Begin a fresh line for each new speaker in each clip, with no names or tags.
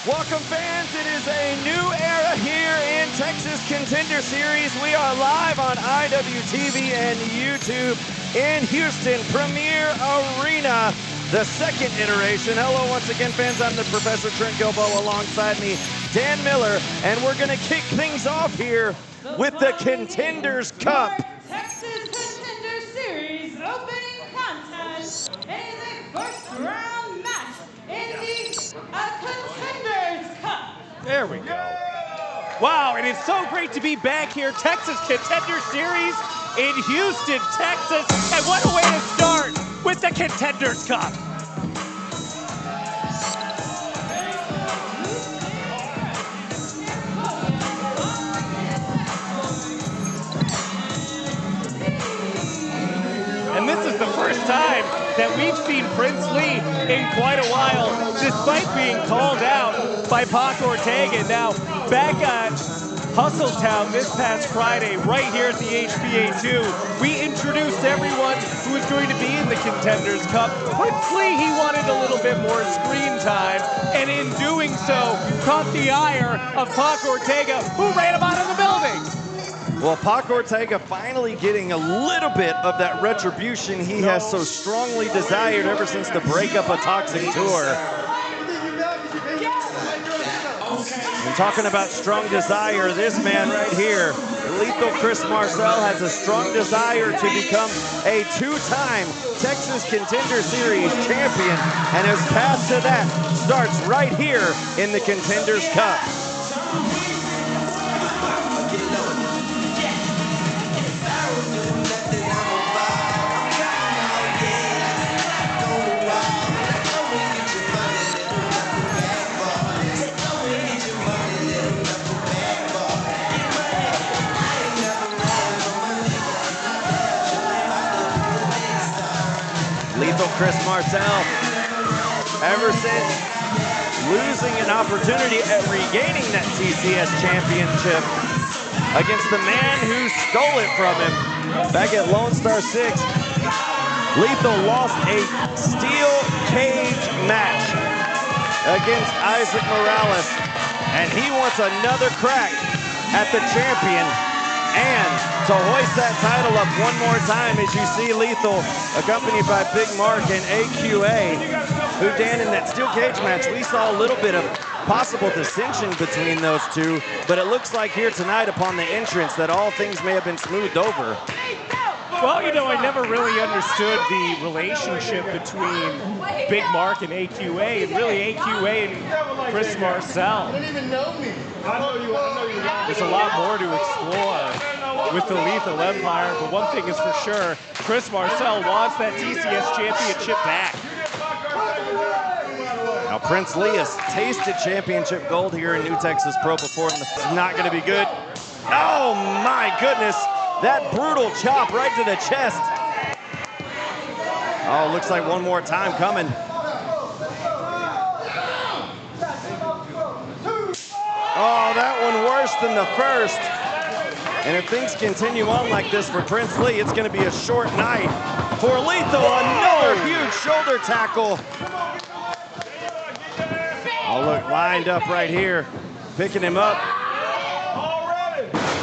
Welcome, fans. It is a new era here in Texas Contender Series. We are live on IWTV and YouTube in Houston Premier Arena, the second iteration. Hello once again, fans. I'm the Professor Trent Gilbo, alongside me, Dan Miller, and we're going to kick things off here with the Contenders Cup.
Texas Contender Series opening contest is a first round match in the Contenders Cup.
There we go. Wow, and it's so great to be back here, Texas Contender Series in Houston, Texas. And what a way to start with the Contenders Cup. And this is the first time that we've seen Prince Lee in quite a while, despite being called out by Pac Ortega. Now, back at Hustletown this past Friday, right here at the HBA2, we introduced everyone who was going to be in the Contenders Cup. Prince Lee, he wanted a little bit more screen time, and in doing so, caught the ire of Pac Ortega, who ran him out of the building.
Well, Pac Ortega finally getting a little bit of that retribution he has so strongly desired ever since the breakup of Toxic Tour. And talking about strong desire, this man right here, Lethal Chris Marcell, has a strong desire to become a two-time Texas Contender Series champion, and his path to that starts right here in the Contenders Cup. Lethal Chris Marcell, ever since losing an opportunity at regaining that TCS Championship against the man who stole it from him back at Lone Star 6, Lethal lost a steel cage match against Isaac Morales, and he wants another crack at the champion and to hoist that title up one more time, as you see Lethal accompanied by Big Mark and AQA, who, Dan, in that steel cage match, we saw a little bit of possible dissension between those two, but it looks like here tonight upon the entrance that all things may have been smoothed over.
Well, you know, I never really understood the relationship between Big Mark and AQA, and really AQA and Chris Marcell.
You didn't even know me. I know you.
There's a lot more to explore with the Lethal Empire, but one thing is for sure, Chris Marcell wants that TCS Championship back.
Now, Prince Lee has tasted championship gold here in New Texas Pro before, and it's not going to be good. Oh, my goodness. That brutal chop right to the chest. Oh, looks like one more time coming. Oh, that one worse than the first. And if things continue on like this for Prince Lee, it's going to be a short night for Lethal. Another huge shoulder tackle. Oh, look, lined up right here, picking him up.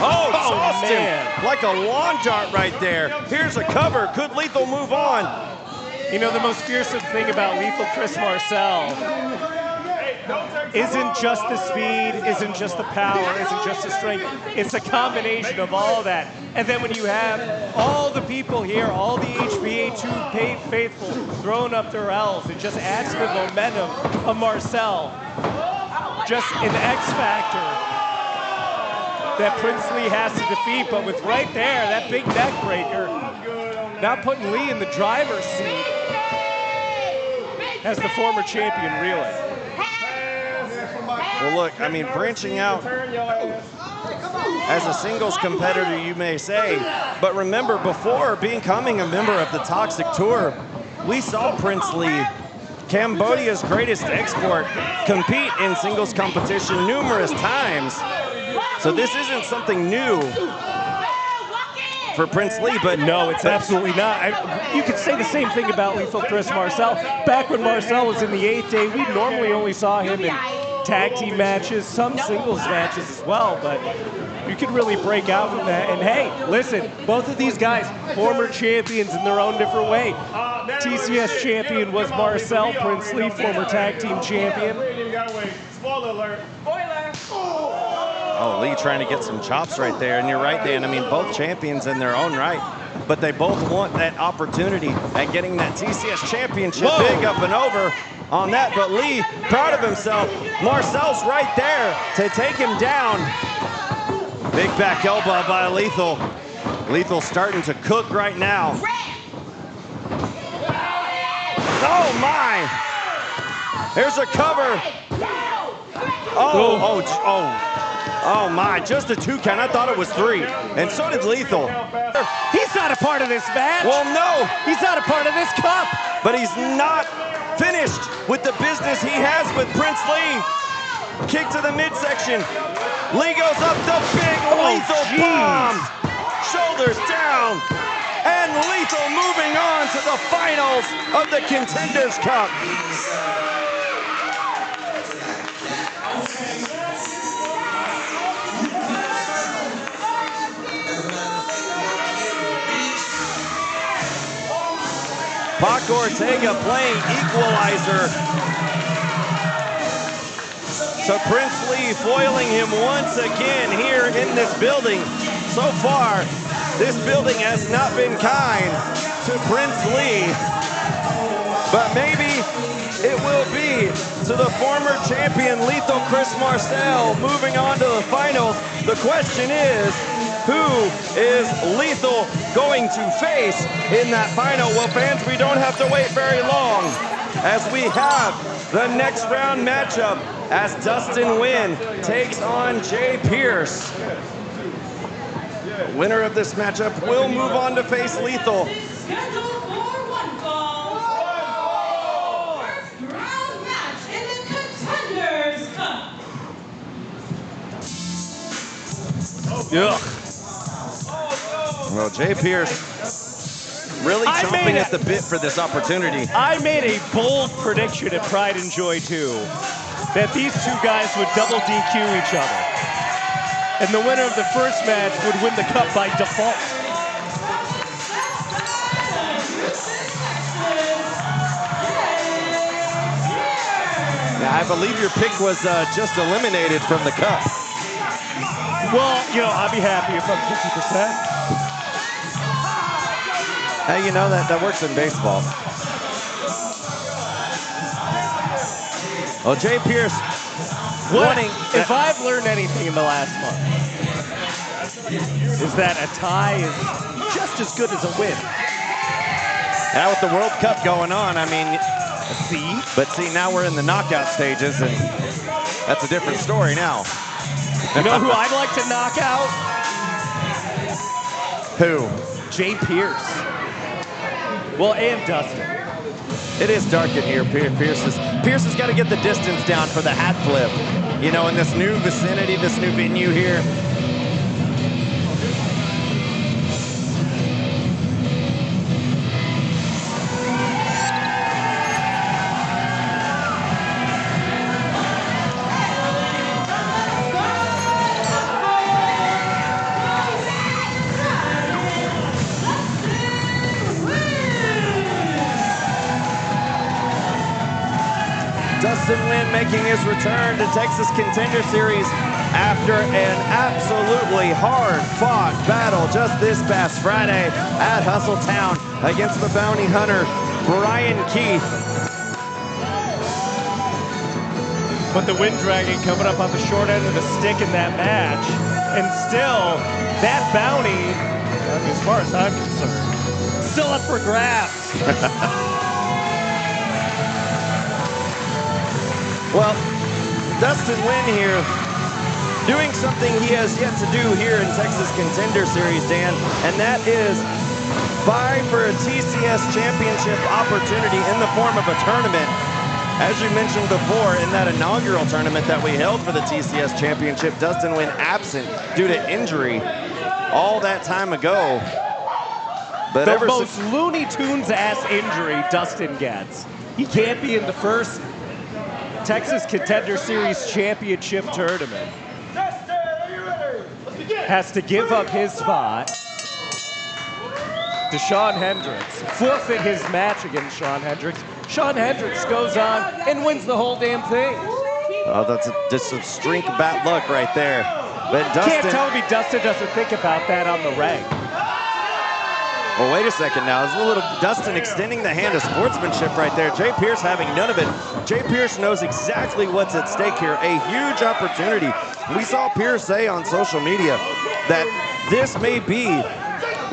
Oh, tossed him like a lawn dart right there. Here's a cover. Could Lethal move on?
You know, the most fearsome thing about Lethal Chris Marcell isn't just the speed, isn't just the power, isn't just the strength. It's a combination of all that. And then when you have all the people here, all the HBA2 faithful throwing up their L's, it just adds to the momentum of Marcell. Just an X factor that Prince Lee has to defeat, but with right there, that big neck breaker, now putting Lee in the driver's seat as the former champion, really.
Well, look, I mean, branching out as a singles competitor, you may say, but remember, before becoming a member of the Toxic Tour, we saw Prince Lee, Cambodia's greatest export, compete in singles competition numerous times. So this isn't something new for Prince Lee, but
no, it's absolutely not. You could say the same thing about Lethal Chris Marcell. Back when Marcell was in the 8th day, we normally only saw him in tag team matches, some singles matches as well, but you can really break out from that. And hey, listen, both of these guys, former champions in their own different way. TCS champion was Marcell, Prince Lee, former tag team champion.
Spoiler alert.
Spoiler.
Oh, Lee trying to get some chops right there. And you're right, Dan. I mean, both champions in their own right, but they both want that opportunity at getting that TCS Championship.
Whoa.
Big up and over on that. But Lee, proud of himself. Marcell's right there to take him down. Big back elbow by Lethal. Lethal starting to cook right now. Oh, my. Here's a cover. Oh my, just a 2 count. I thought it was 3. And so did Lethal.
He's not a part of this match.
Well, no,
He's not a part of this cup.
but he's not finished with the business he has with Prince Lee. Kick to the midsection. Lee goes up the big Lethal bomb. Shoulders down. And Lethal moving on to the finals of the Contenders Cup. Pac Ortega playing equalizer. So Prince Lee foiling him once again here in this building. So far, this building has not been kind to Prince Lee, but maybe it will be to the former champion Lethal Chris Marcell moving on to the finals. The question is, who is Lethal going to face in that final? Well, fans, we don't have to wait very long as we have the next round matchup as Dustin Nguyen takes on Jay Pierce. Winner of this matchup will move on to face Lethal.
Scheduled for one fall. First round match in the Contenders Cup.
Ugh.
Well, Jay Pierce really chomping at the bit for this opportunity.
I made a bold prediction at Pride and Joy 2 that these two guys would double DQ each other. And the winner of the first match would win the cup by default.
Now, I believe your pick was just eliminated from the cup.
Well, you know, I'd be happy if I'm 50%.
Hey, you know, that works in baseball. Well, Jay Pierce wanting...
If I've learned anything in the last month, is that a tie is just as good as a win.
Now with the World Cup going on, I mean...
See?
But see, now we're in the knockout stages, and that's a different story now.
You know who I'd like to knock out?
Who?
Jay Pierce. Well, and Dustin.
It is dark in here. Pierce has got to get the distance down for the hat flip. You know, in this new vicinity, this new venue here. Dustin Nguyen making his return to Texas Contender Series after an absolutely hard-fought battle just this past Friday at Hustletown against the bounty hunter, Brian Keith.
But the wind dragon coming up on the short end of the stick in that match. And still, that bounty, as far as I'm concerned, still up for grabs.
Well, Dustin Nguyen here doing something he has yet to do here in Texas Contender Series, Dan, and that is vie for a TCS Championship opportunity in the form of a tournament. As you mentioned before, in that inaugural tournament that we held for the TCS Championship, Dustin Nguyen absent due to injury all that time ago. But
the most Looney Tunes ass injury Dustin gets. He can't be in the first Texas Contender Series Championship Tournament. Has to give up his spot to Sean Hendricks, forfeit his match against Sean Hendricks. Sean Hendricks goes on and wins the whole damn thing.
Oh, that's just a streak of bad luck right there. But Dustin...
Can't tell me Dustin doesn't think about that on the reg.
Well, wait a second now. It's a little Dustin extending the hand of sportsmanship right there. Jay Pierce having none of it. Jay Pierce knows exactly what's at stake here. A huge opportunity. We saw Pierce say on social media that this may be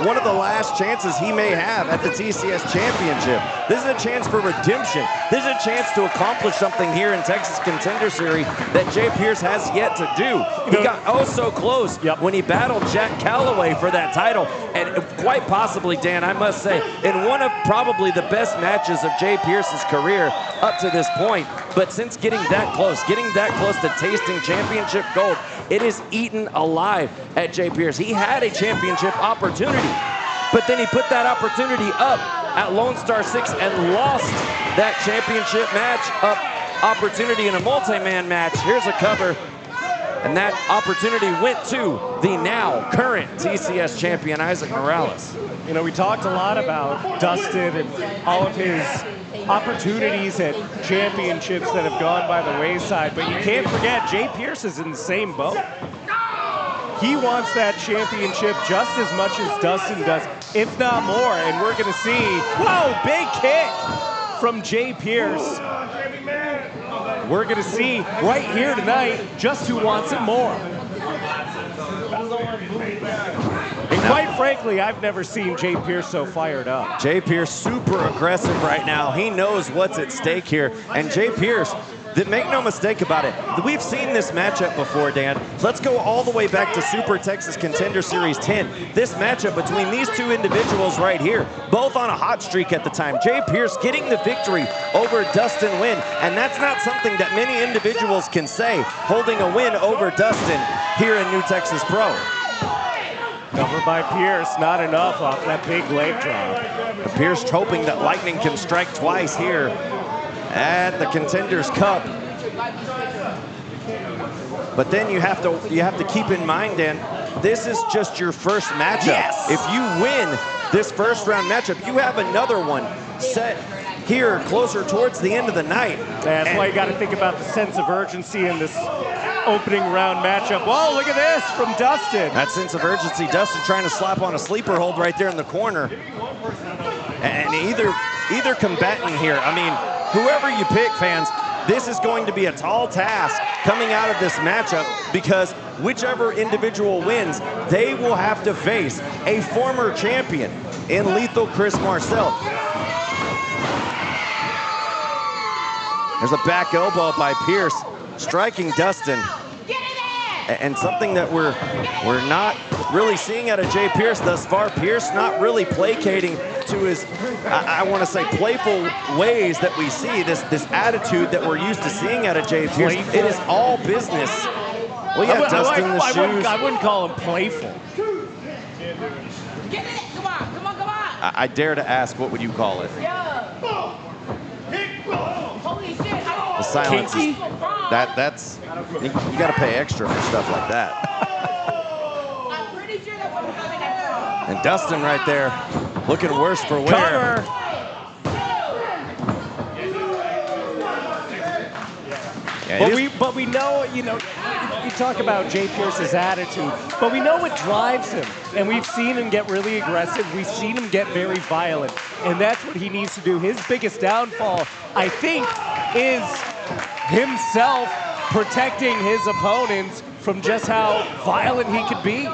one of the last chances he may have at the TCS Championship. This is a chance for redemption. This is a chance to accomplish something here in Texas Contender Series that Jay Pierce has yet to do. He got oh so close when he battled Jack Calloway for that title. And quite possibly, Dan, I must say, in one of probably the best matches of Jay Pierce's career up to this point. But since getting that close to tasting championship gold, it is eaten alive at Jay Pierce. He had a championship opportunity, but then he put that opportunity up at Lone Star 6 and lost that championship match opportunity in a multi-man match. Here's a cover, and that opportunity went to the now current TCS champion, Isaac Morales.
You know, we talked a lot about Dustin and all of his opportunities at championships that have gone by the wayside, but you can't forget Jay Pierce is in the same boat. He wants that championship just as much as Dustin does, if not more, and we're gonna see, whoa, big kick from Jay Pierce. We're gonna see right here tonight just who wants it more. And quite frankly, I've never seen Jay Pierce so fired up.
Jay Pierce super aggressive right now. He knows what's at stake here. And Jay Pierce, make no mistake about it, we've seen this matchup before, Dan. Let's go all the way back to Super Texas Contender Series 10. This matchup between these two individuals right here, both on a hot streak at the time. Jay Pierce getting the victory over Dustin Nguyen, and that's not something that many individuals can say, holding a win over Dustin here in New Texas Pro.
Covered by Pierce, not enough off that big leg drop.
Pierce hoping that lightning can strike twice here at the Contenders Cup. But then you have to keep in mind, Dan, this is just your first matchup.
Yes.
If you win this first round matchup, you have another one set here closer towards the end of the night.
That's why you got to think about the sense of urgency in this opening round matchup. Whoa, look at this from Dustin.
That sense of urgency, Dustin trying to slap on a sleeper hold right there in the corner. And either combatant here, I mean, whoever you pick, fans, this is going to be a tall task coming out of this matchup, because whichever individual wins, they will have to face a former champion in Lethal Chris Marcell. There's a back elbow by Pierce, striking Dustin. And something that we're not really seeing out of Jay Pierce thus far. Pierce not really placating to his, I want to say, playful ways that we see, this attitude that we're used to seeing out of Jay Pierce. It is all business. Well, yeah, Dustin, the shoes.
I wouldn't call him playful.
Come on.
I dare to ask, what would you call it?
Holy shit.
The silence. That's you got to pay extra for stuff like that.
I'm pretty sure that's what's coming next.
And Dustin right there, looking worse for wear.
Cover.
Yeah,
but we know, you know, you talk about Jay Pierce's attitude, but we know what drives him. And we've seen him get really aggressive. We've seen him get very violent. And that's what he needs to do. His biggest downfall, I think, is himself protecting his opponents from just how violent he could be.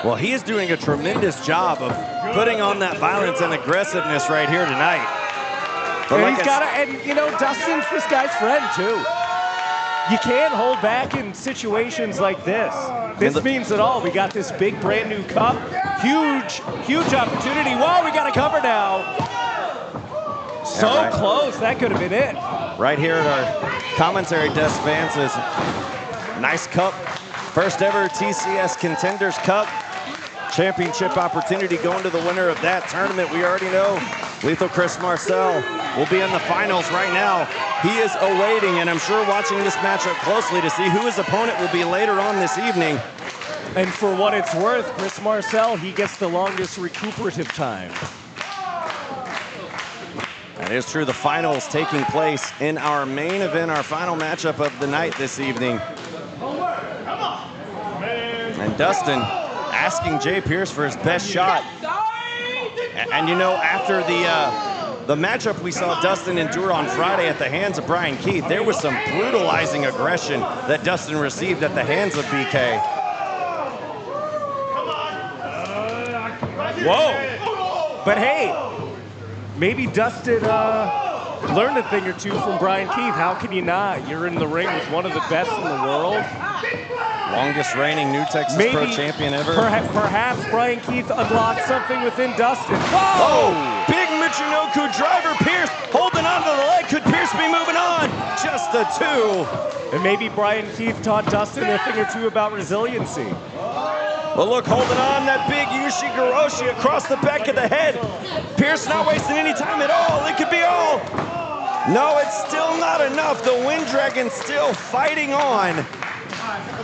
Well, he is doing a tremendous job of putting on that violence and aggressiveness right here tonight. But
And and you know, Dustin's this guy's friend too. You can't hold back in situations like this. This means it all. We got this big brand new cup. Huge opportunity. Whoa, we got a cover now. So
right.
close, that could have been it.
Right here at our commentary desk, fans, is nice cup. First ever TCS Contenders Cup. Championship opportunity going to the winner of that tournament. We already know Lethal Chris Marcell will be in the finals right now. He is awaiting, and I'm sure watching this matchup closely to see who his opponent will be later on this evening.
And for what it's worth, Chris Marcell, he gets the longest recuperative time.
That is true. The finals taking place in our main event, our final matchup of the night this evening. And Dustin asking Jay Pierce for his best shot. And you know, after the matchup we saw Dustin endure on Friday at the hands of Brian Keith, there was some brutalizing aggression that Dustin received at the hands of BK.
Whoa. But hey, maybe Dustin learned a thing or two from Brian Keith. How can you not? You're in the ring with one of the best in the world.
Longest reigning New Texas Pro champion ever.
Perhaps Brian Keith unlocked something within Dustin.
Whoa! Big Michinoku driver. Pierce holding on to the leg. Could Pierce be moving on? Just the two.
And maybe Brian Keith taught Dustin a thing or two about resiliency.
Well, look, holding on, that big Ushi-Goroshi across the back of the head. Pierce not wasting any time at all. It could be all. No, it's still not enough. The Wind Dragon still fighting on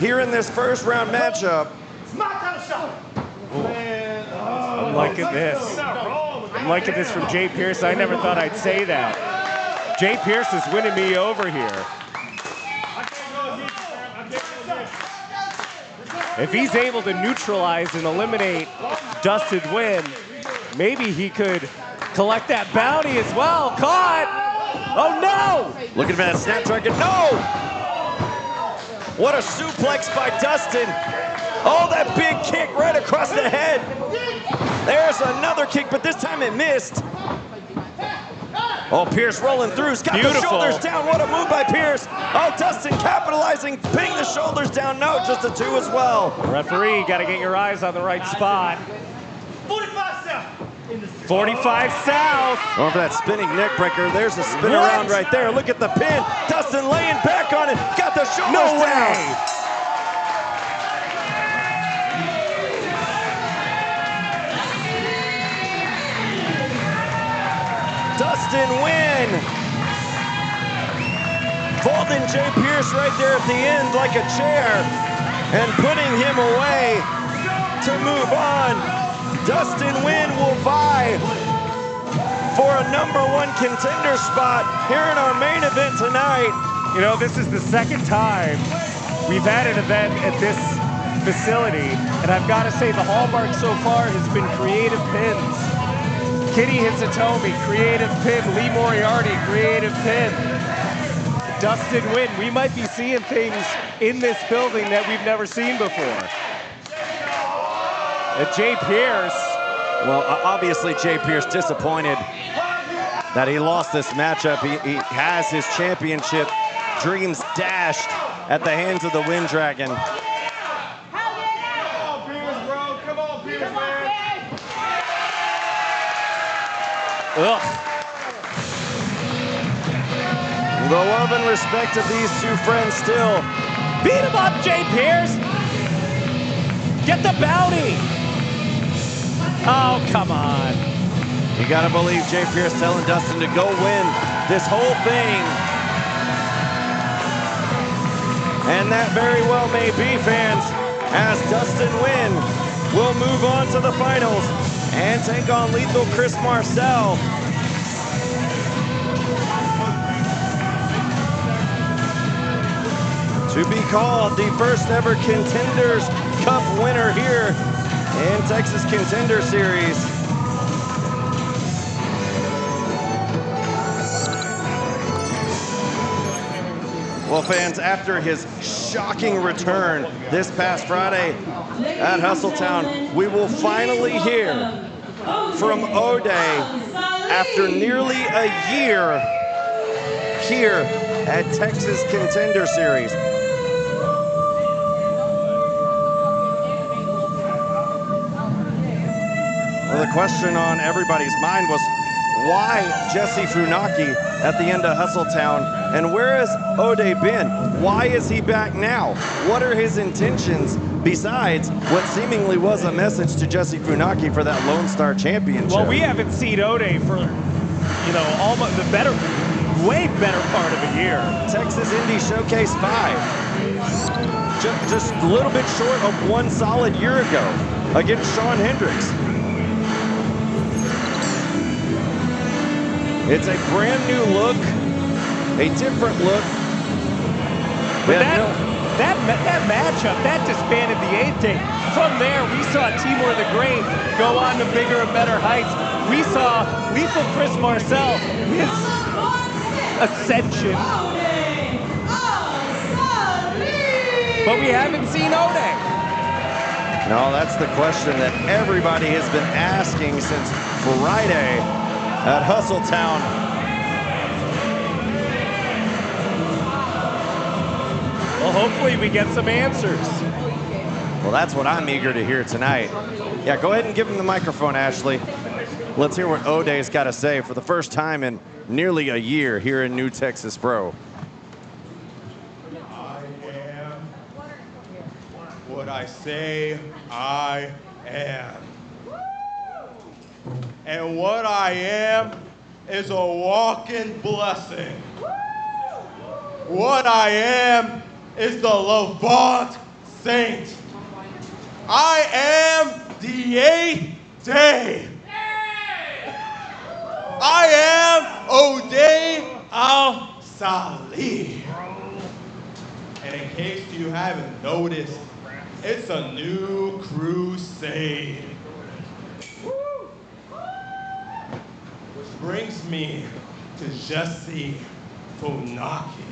here in this first round matchup.
I'm liking this. I'm liking this from Jay Pierce. I never thought I'd say that. Jay Pierce is winning me over here. If he's able to neutralize and eliminate Dustin Nguyen, maybe he could collect that bounty as well. Caught! Oh no!
Looking for that Snapdragon. No! What a suplex by Dustin. Oh, that big kick right across the head. There's another kick, but this time it missed. Oh, Pierce rolling through. He's got the shoulders down. What a move by Pierce. Oh, Dustin capitalizing, pinning the shoulders down. No, just a two as well.
Referee, got to get your eyes on the right spot. 45 south.
Going for that spinning neck breaker. There's a spin around right there. Look at the pin. Dustin laying back on it. Got the shoulders down.
No way.
Dustin Nguyen. Folding Jay Pierce right there at the end like a chair and putting him away to move on. Dustin Nguyen will vie for a #1 contender spot here in our main event tonight.
You know, this is the second time we've had an event at this facility, and I've got to say the hallmark so far has been creative pins. Kitty Hitsatomi, creative pin. Lee Moriarty, creative pin. Dustin Nguyen, we might be seeing things in this building that we've never seen before. Jay Pierce.
Well, obviously Jay Pierce disappointed that he lost this matchup. He has his championship dreams dashed at the hands of the Wind Dragon.
Ugh.
The love and respect of these two friends still.
Beat him up, Jay Pierce. Get the bounty. Oh, come on.
You gotta believe Jay Pierce telling Dustin to go win this whole thing. And that very well may be, fans, as Dustin Nguyen will move on to the finals and take on Lethal Chris Marcell. To be called the first ever Contenders Cup winner here in Texas Contender Series. Well, fans, after his shocking return this past Friday at Hustletown, we will finally hear from Oday after nearly a year here at Texas Contender Series. Well, the question on everybody's mind was, why Jesse Funaki at the end of Hustletown, and where has Oday been? Why is he back now? What are his intentions besides what seemingly was a message to Jesse Funaki for that Lone Star Championship?
Well, we haven't seen Oday for, you know, almost the way better part of a year.
Texas Indy Showcase 5. Just a little bit short of 1 solid year ago against Sean Hendricks. It's a brand new look, a different look.
But that matchup, that disbanded the 8th day. From there, we saw Timur the Great go on to bigger and better heights. We saw Lethal Chris Marcell, his ascension. But we haven't seen Oday.
No, that's the question that everybody has been asking since Friday at Hustletown.
Well, hopefully we get some answers.
Well, that's what I'm eager to hear tonight. Yeah, go ahead and give him the microphone, Ashley. Let's hear what Oday's got to say for the first time in nearly a year here in New Texas Pro.
I am what I say I am. And what I am is a walking blessing. What I am is the Levant Saint. I am the 8th day. I am Oday Al-Saleh. And in case you haven't noticed, it's a new crusade. Which brings me to Jesse Funaki.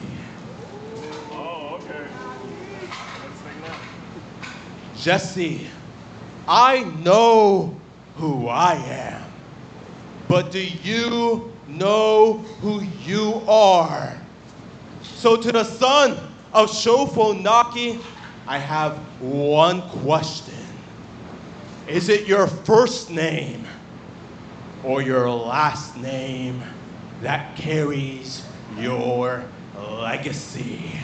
Oh, okay.
Jesse, I know who I am, but do you know who you are? So to the son of Shofunaki, I have one question. Is it your first name or your last name that carries your legacy?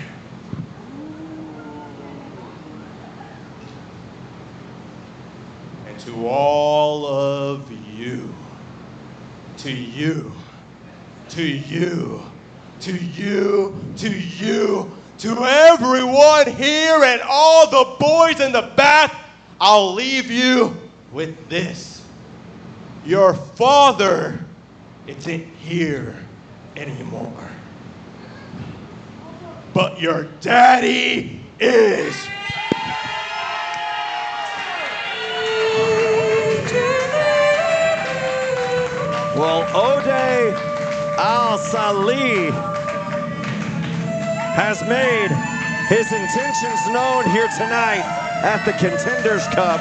And to all of you, to you, to you, to you, to you, to everyone here and all the boys in the back, I'll leave you with this. Your father isn't here anymore, but your daddy is.
Well, Oday Al-Saleh has made his intentions known here tonight at the Contenders Cup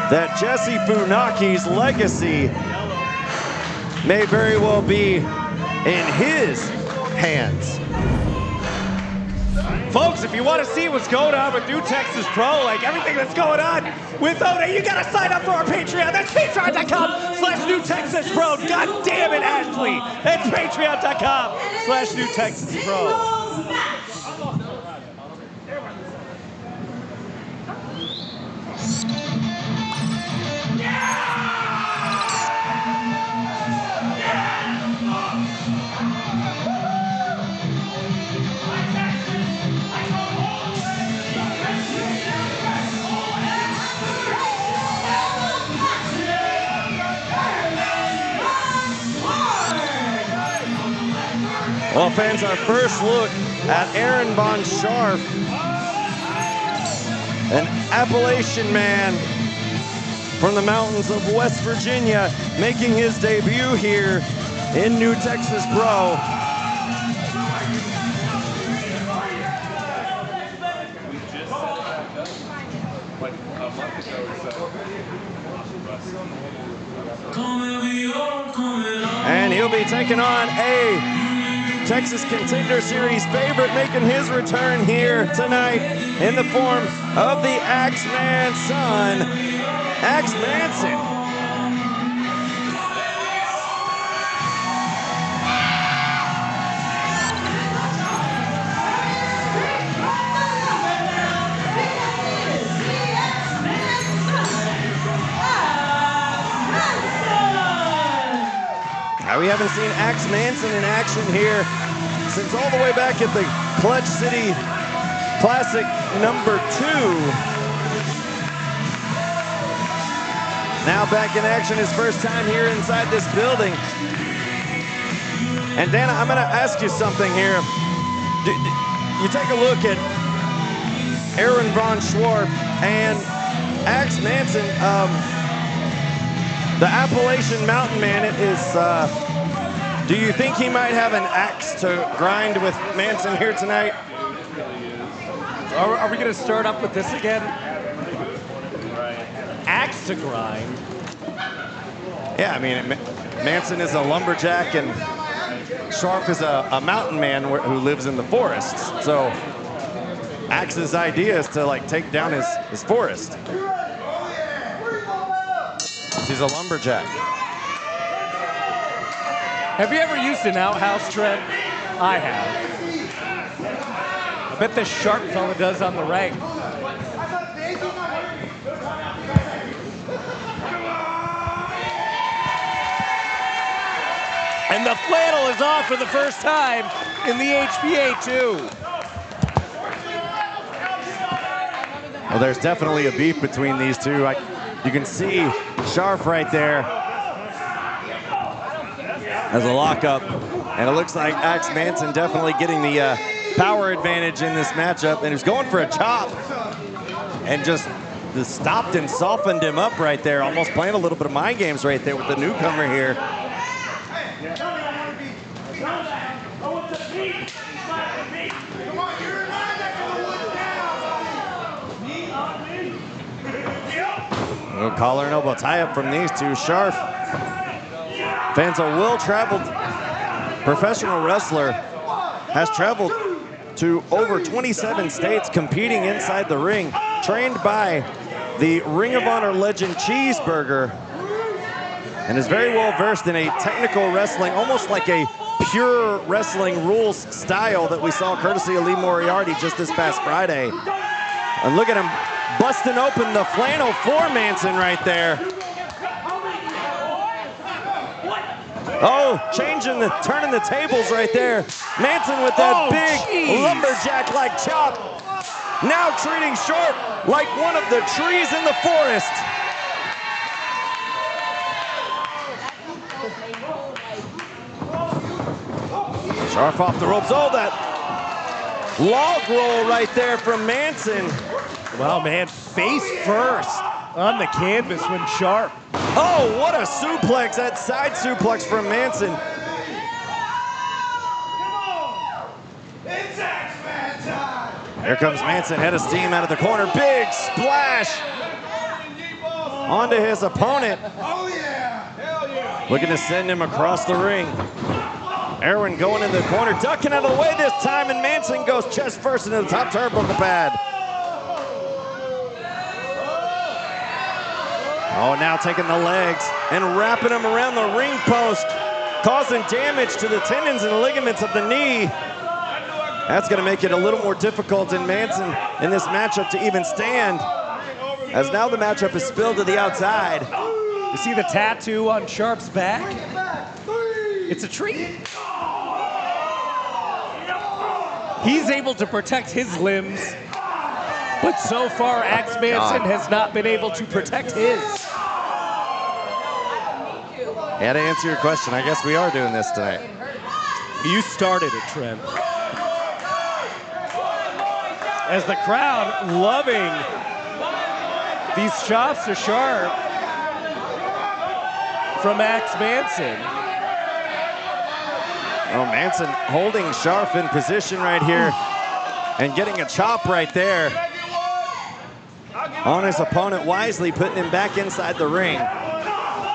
that Jesse Funaki's legacy may very well be in his hands.
Folks, if you want to see what's going on with New Texas Pro, like everything that's going on with Oday, you got to sign up for our Patreon. That's patreon.com/New Texas Pro. God damn it, Ashley. That's patreon.com/New Texas Pro.
Well, fans, our first look at Aaron Von Scharf, an Appalachian man from the mountains of West Virginia, making his debut here in New Texas Pro. And he'll be taking on a Texas Contender Series favorite, making his return here tonight in the form of the Axeman's son, Axe Manson. haven't seen Axe Manson in action here since all the way back at the Clutch City Classic #2. Now back in action, his first time here inside this building. And Dana, I'm gonna ask you something here. You take a look at Aaron Von Schwartz and Axe Manson. The Appalachian Mountain Man is, do you think he might have an axe to grind with Manson here tonight?
Are we gonna start up with this again? Axe to grind.
Yeah, I mean, Manson is a lumberjack and Sharp is a mountain man who lives in the forests. So Axe's idea is to like take down his forest. He's a lumberjack.
Have you ever used an outhouse, Trent? I have. I bet this Sharp fella does on the rank. And the flannel is off for the first time in the HPA too.
Well, there's definitely a beef between these two. You can see Sharp right there as a lockup. And it looks like Axe Manson definitely getting the power advantage in this matchup. And he's going for a chop. And just stopped and softened him up right there. Almost playing a little bit of mind games right there with the newcomer here. A collar and elbow tie-up from these two. Sharp, fans, a well-traveled professional wrestler, has traveled to over 27 states competing inside the ring, trained by the Ring of Honor legend Cheeseburger, and is very well versed in a technical wrestling, almost like a pure wrestling rules style that we saw courtesy of Lee Moriarty just this past Friday. And look at him busting open the flannel for Manson right there. Oh, turning the tables right there. Manson with that big lumberjack-like chop. Now treating Sharp like one of the trees in the forest. Sharp off the ropes. Oh, that log roll right there from Manson.
Wow, man, face first on the canvas when Sharp.
Oh, what a suplex, that side suplex from Manson. Here comes Manson, head of steam out of the corner. Big splash onto his opponent. Looking to send him across the ring. Erwin going in the corner, ducking out of the way this time, and Manson goes chest first into the top turnbuckle pad. Oh, now taking the legs and wrapping them around the ring post, causing damage to the tendons and ligaments of the knee. That's going to make it a little more difficult in Manson in this matchup to even stand, as now the matchup is spilled to the outside.
You see the tattoo on Sharp's back? It's a tree. He's able to protect his limbs, but so far Axe Manson has not been able to protect his.
Yeah, to answer your question, I guess we are doing this tonight.
You started it, Trent. As the crowd loving these chops to Sharp from Axe Manson.
Oh, Manson holding Sharp in position right here and getting a chop right there on his opponent, wisely putting him back inside the ring.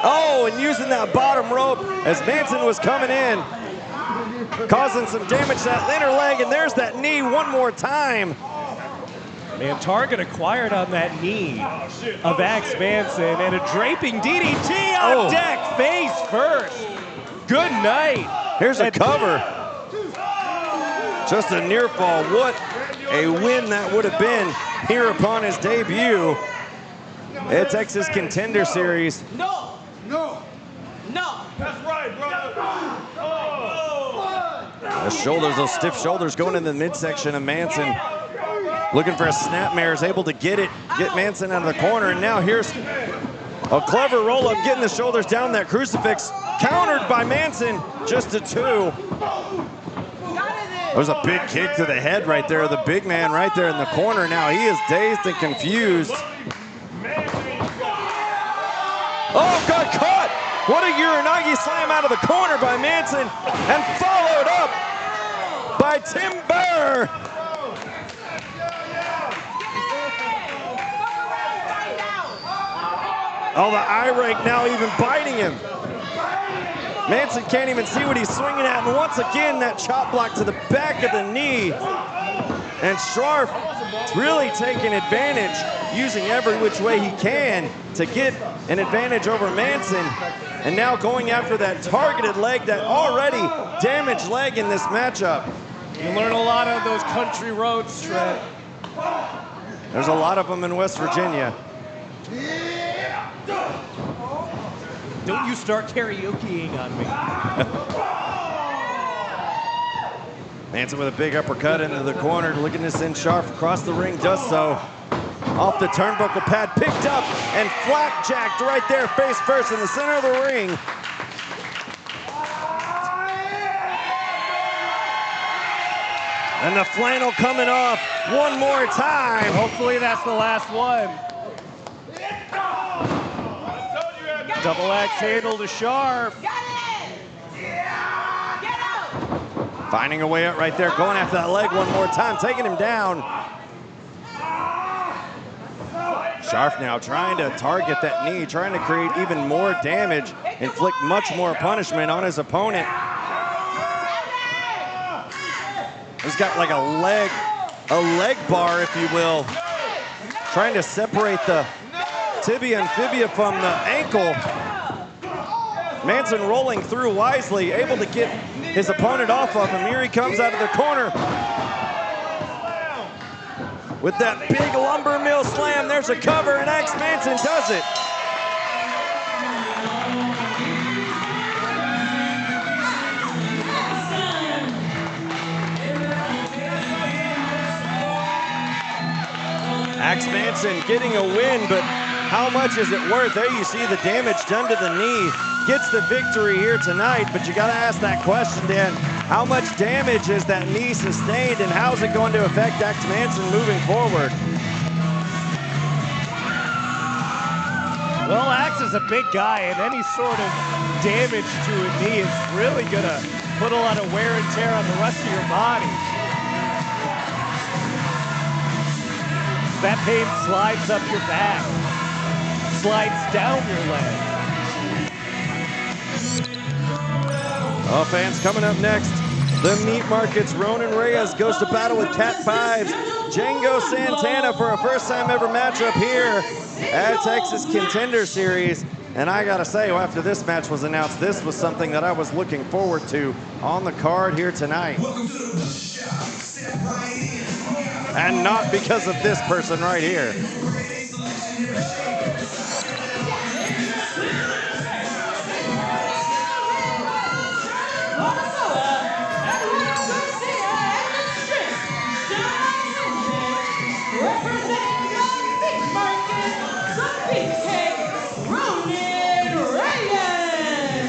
Oh, and using that bottom rope as Manson was coming in, causing some damage to that inner leg, and there's that knee one more time.
Man, target acquired on that knee of Axe Manson, and a draping DDT on deck, face first. Good night.
Here's a cover. Just a near fall. What a win that would have been here upon his debut at Texas Contender Series.
No. That's right, brother.
The shoulders, those stiff shoulders going in the midsection of Manson. Looking for a snapmare, is able to get Manson out of the corner, and now here's a clever roll-up, getting the shoulders down that crucifix, countered by Manson, just a 2. There's a big kick to the head right there, the big man right there in the corner. Now he is dazed and confused. Oh, got caught! What a Uranagi slam out of the corner by Manson, and followed up by Timber. Oh, the eye rake now even biting him. Manson can't even see what he's swinging at, and once again, that chop block to the back of the knee. And Scharf really taking advantage, using every which way he can to get an advantage over Manson. And now going after that targeted leg, that already damaged leg in this matchup.
You learn a lot on those country roads, Trent.
There's a lot of them in West Virginia.
Don't you start karaokeing on me.
Manson with a big uppercut into the corner, looking to send Scharf across the ring, does so. Off the turnbuckle pad, picked up and flapjacked right there, face first in the center of the ring. And the flannel coming off one more time.
Hopefully that's the last one. Double axe handle to Scharf.
Finding a way out right there, going after that leg one more time, taking him down. Scharf now trying to target that knee, trying to create even more damage, inflict much more punishment on his opponent. He's got like a leg bar, if you will, trying to separate the tibia and fibia from the ankle. Manson rolling through wisely, able to get his opponent off of him. Here he comes out of the corner with that big lumber mill slam. There's a cover, and X Manson does it. Axe Manson getting a win, but how much is it worth? There you see the damage done to the knee. Gets the victory here tonight, but you gotta ask that question, Dan. How much damage has that knee sustained, and how's it going to affect Axe Manson moving forward?
Well, Axe is a big guy, and any sort of damage to a knee is really gonna put a lot of wear and tear on the rest of your body. That pain slides up your back, slides down your leg.
Oh, fans, coming up next, the Meat Markets. Ronin Reyes goes to battle with Cat 5's Django Santana for a first-time ever matchup here at Texas Contender Series. And I gotta say, after this match was announced, this was something that I was looking forward to on the card here tonight. And not because of this person right here.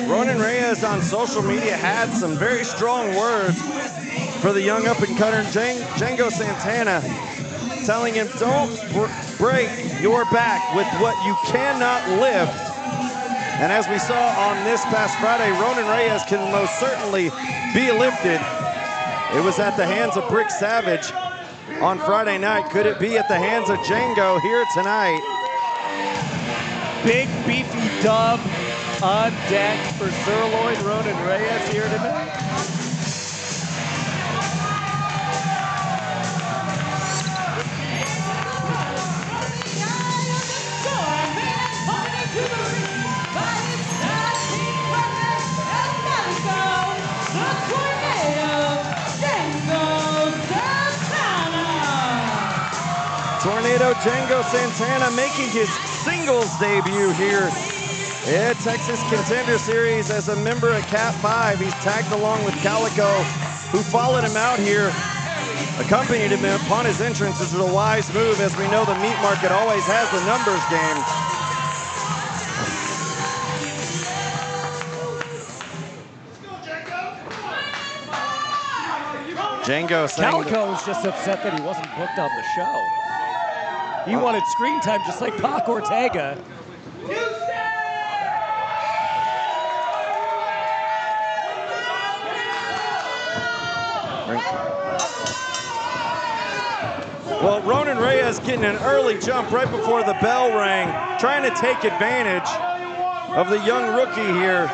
Ronin Reyes on social media had some very strong words for the young up-and-comer Django Santana, telling him, don't break your back with what you cannot lift. And as we saw on this past Friday, Ronin Reyes can most certainly be lifted. It was at the hands of Brick Savage on Friday night. Could it be at the hands of Django here tonight?
Big beefy dub on deck for Sirloin Ronin Reyes here tonight.
Tornado Django Santana making his singles debut here at Texas Contender Series as a member of Cat 5. He's tagged along with Calico who followed him out here, accompanied him upon his entrance. This was a wise move, as we know the meat market always has the numbers game. Django saying
Calico was just upset that he wasn't booked on the show. He wanted screen time just like Pac Ortega.
Well, Ronin Reyes getting an early jump right before the bell rang, trying to take advantage of the young rookie here.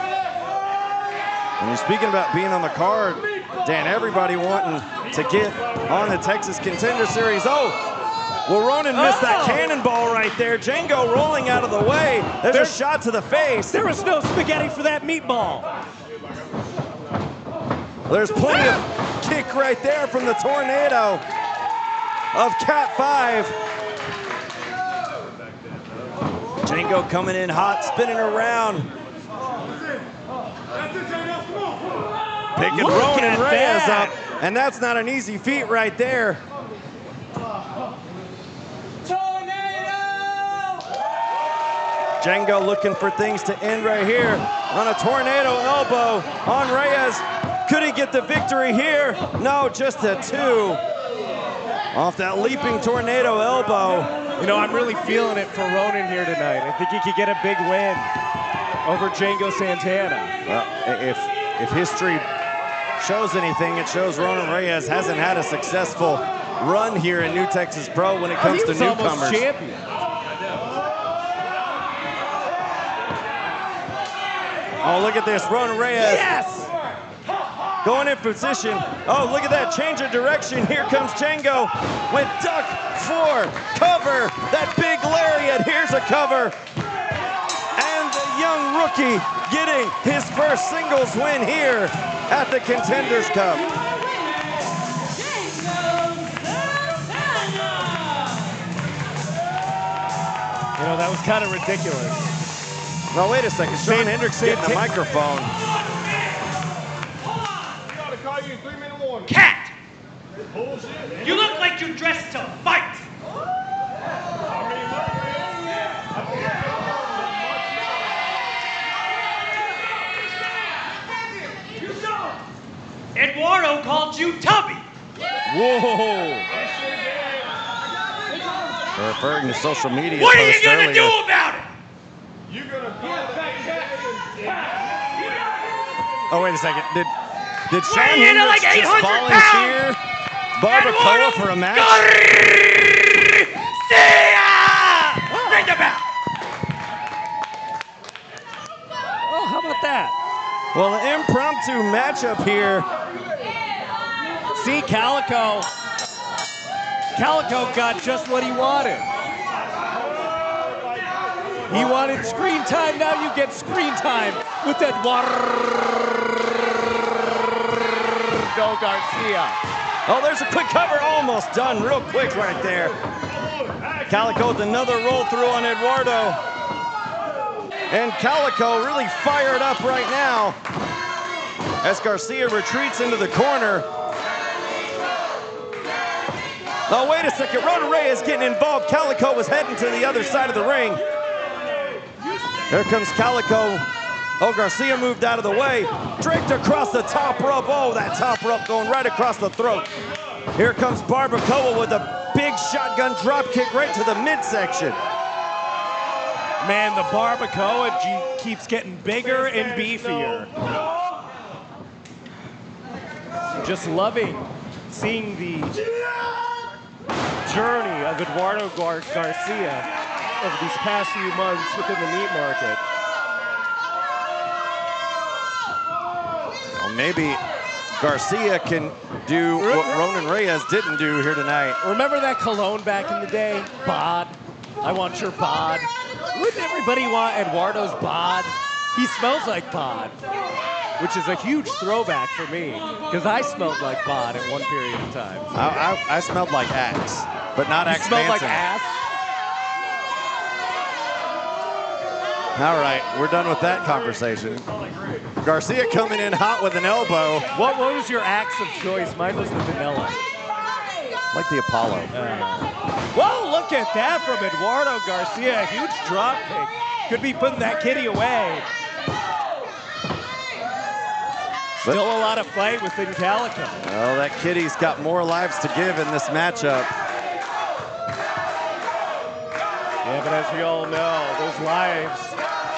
And you're speaking about being on the card, Dan, everybody wanting to get on the Texas Contender Series. Oh, well, Ronin missed that cannonball right there. Django rolling out of the way. There's a shot to the face.
There was no spaghetti for that meatball.
There's plenty of kick right there from the tornado of Cat 5. Django coming in hot, spinning around. Picking Ronin Reyes up, and that's not an easy feat right there. Django looking for things to end right here on a tornado elbow on Reyes. Could he get the victory here? No, just a 2 off that leaping tornado elbow.
You know, I'm really feeling it for Ronin here tonight. I think he could get a big win over Django Santana.
Well, if history shows anything, it shows Ronin Reyes hasn't had a successful run here in New Texas Pro when it comes to newcomers.
Almost champion.
Oh, look at this, Ronin Reyes.
Yes!
Going in position. Oh, look at that change of direction. Here comes Django with duck 4, cover, that big lariat. Here's a cover. And the young rookie getting his first singles win here at the Contenders Cup.
You know, that was kind of ridiculous.
Well, wait a second. Sean Hendricks getting the microphone.
Cat! You look like you're dressed to fight! Eduardo called you Tubby!
Whoa! They're referring to social media.
What are you gonna do about it?
Oh, wait a second. Did
What
Sean
are you into,
Hendricks
like
just
800
volunteer Barbacoa for a match?
Ring the bell!
Oh, how about that?
Well, an impromptu matchup here.
See, Calico got just what he wanted. He wanted screen time, now you get screen time with Eduardo Garcia.
Oh, there's a quick cover, almost done real quick right there. Calico with another roll through on Eduardo. And Calico really fired up right now as Garcia retreats into the corner. Oh, wait a second, Ronin Reyes getting involved. Calico was heading to the other side of the ring. Here comes Calico. Oh, Garcia moved out of the way. Draped across the top rope. Oh, that top rope going right across the throat. Here comes Barbacoa with a big shotgun drop kick right to the midsection.
Man, the Barbacoa keeps getting bigger and beefier. Just loving seeing the journey of Eduardo Garcia over these past few months within the meat market.
Well, maybe Garcia can do what Ronin Reyes didn't do here tonight.
Remember that cologne back in the day? Bod. I want your bod. Wouldn't everybody want Eduardo's bod? He smells like bod, which is a huge throwback for me, because I smelled like bod at one period of time.
I smelled like Axe, but not Axe
smelled like
Manson.
ass?
All right, we're done with that conversation. Garcia coming in hot with an elbow.
What was your axe of choice? Mine was the vanilla.
Like the Apollo.
Whoa, look at that from Eduardo Garcia. Huge drop kick. Could be putting that kitty away. Still a lot of fight within Calico.
Well, that kitty's got more lives to give in this matchup.
Yeah, but as we all know, those lives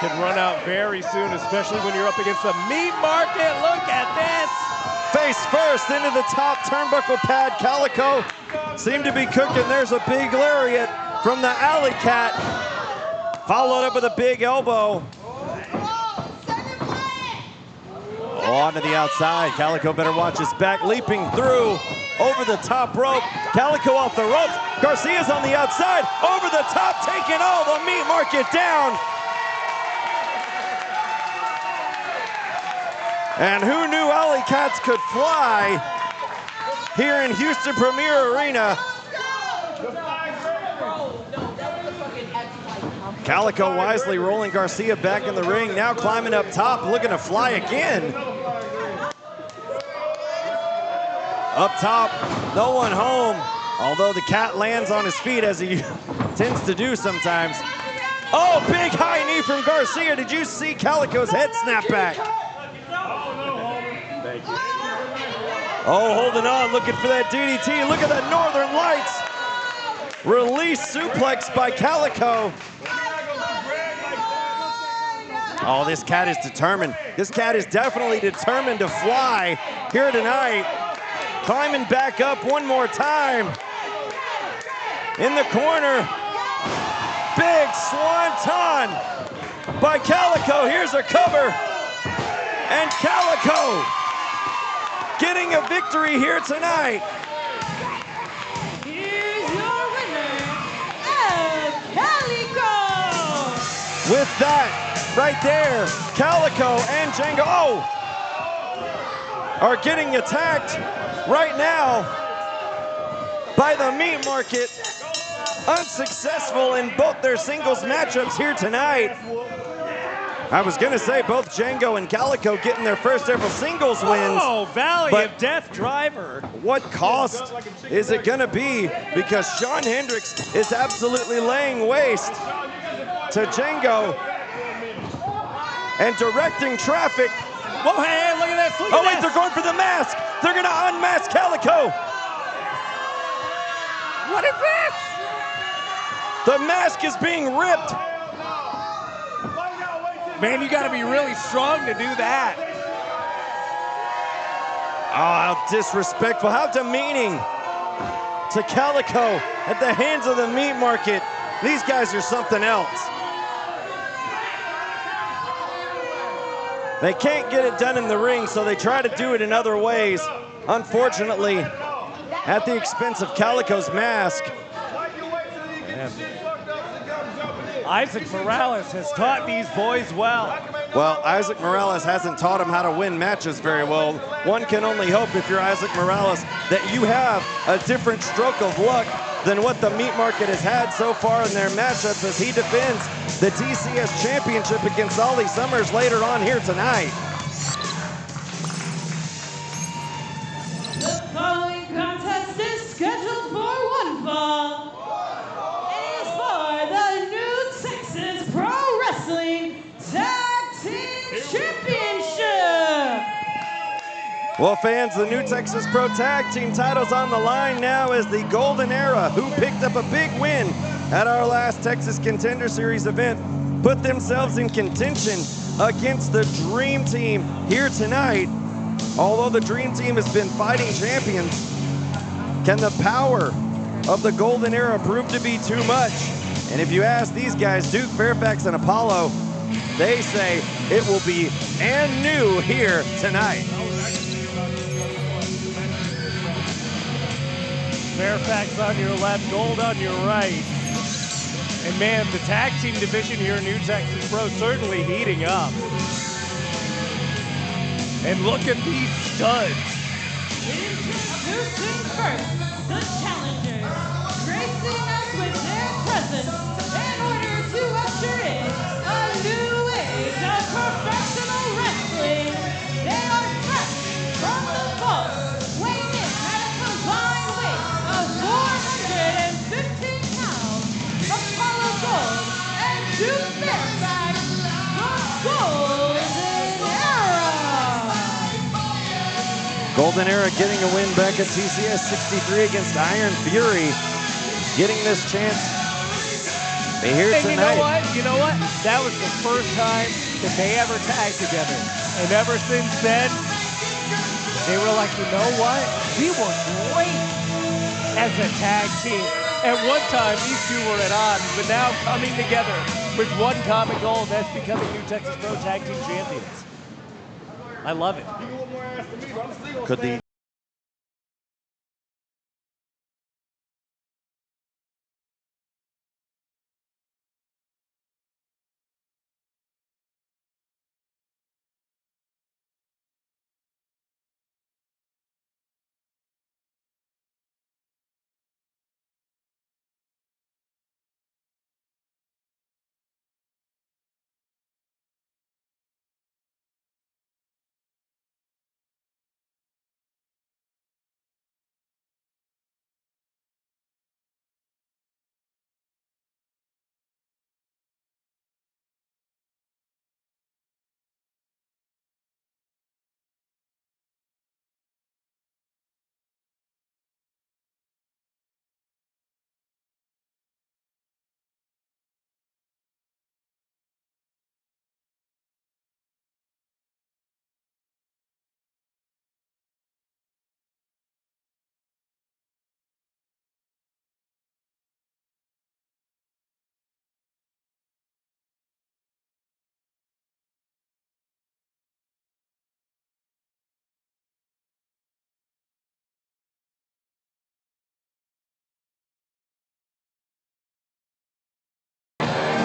can run out very soon, especially when you're up against the meat market. Look at this.
Face first into the top turnbuckle pad. Calico seemed to be cooking. There's a big lariat from the Alley Cat. Followed up with a big elbow. On to the outside. Calico better watch his back. Leaping through over the top rope. Calico off the ropes. Garcia's on the outside. Over the top, taking all the meat market down. And who knew Alley Cats could fly here in Houston Premier Arena? Calico wisely rolling Garcia back in the ring, now climbing up top, looking to fly again. Up top, no one home, although the cat lands on his feet as he tends to do sometimes. Oh, big high knee from Garcia. Did you see Calico's head snap back?
Thank you.
Oh, holding on, looking for that DDT. Look at that Northern Lights. Release suplex by Calico. Oh, this cat is determined. This cat is definitely determined to fly here tonight. Climbing back up one more time. In the corner. Big swanton by Calico. Here's a cover. And Calico getting a victory here tonight.
Here's your winner, Calico.
With that, right there, Calico and Django are getting attacked right now by the meat market. Unsuccessful in both their singles matchups here tonight. I was gonna say both Django and Calico getting their first ever singles wins.
Oh, Valley
but
of Death driver.
what cost is it gonna be? Because Sean Hendricks is absolutely laying waste to Django and directing traffic.
Whoa, hey, look at this, look
Oh
at
wait,
this.
they're going for the mask. They're gonna unmask Calico.
What is this?
The mask is being ripped.
Man, you gotta be really strong to do that.
Oh, how disrespectful, how demeaning to Calico at the hands of the meat market. These guys are something else. They can't get it done in the ring, so they try to do it in other ways. Unfortunately, at the expense of Calico's mask.
Isaac Morales has taught these boys well.
Well, Isaac Morales hasn't taught them how to win matches very well. One can only hope, if you're Isaac Morales, that you have a different stroke of luck than what the meat market has had so far in their matchups as he defends the TCS Championship against Ollie Summers later on here tonight.
The following contest is scheduled for one fall. It is for the New Texas Pro Wrestling Tag Team Championship.
Well, fans, the New Texas Pro Tag Team title's on the line now as the Golden Era, who picked up a big win at our last Texas Contender Series event, put themselves in contention against the Dream Team here tonight. Although the Dream Team has been fighting champions, can the power of the Golden Era prove to be too much? And if you ask these guys, Duke, Fairfax, and Apollo, they say it will be and new here tonight.
Fairfax on your left, Gold on your right. And man, the tag team division here in New Texas Pro certainly heating up. And look at these studs.
Introducing first, the challengers, gracing us with their presence in order to usher in a new
Golden Era getting a win back at TCS 63 against Iron Fury. Getting this chance. They hear
And
tonight.
you know what? That was the first time that they ever tagged together. And ever since then, they were like, you know what? We were great as a tag team. At one time, these two were at odds, but now coming together with one common goal, that's becoming New Texas Pro Tag Team Champions. I love it.
Could the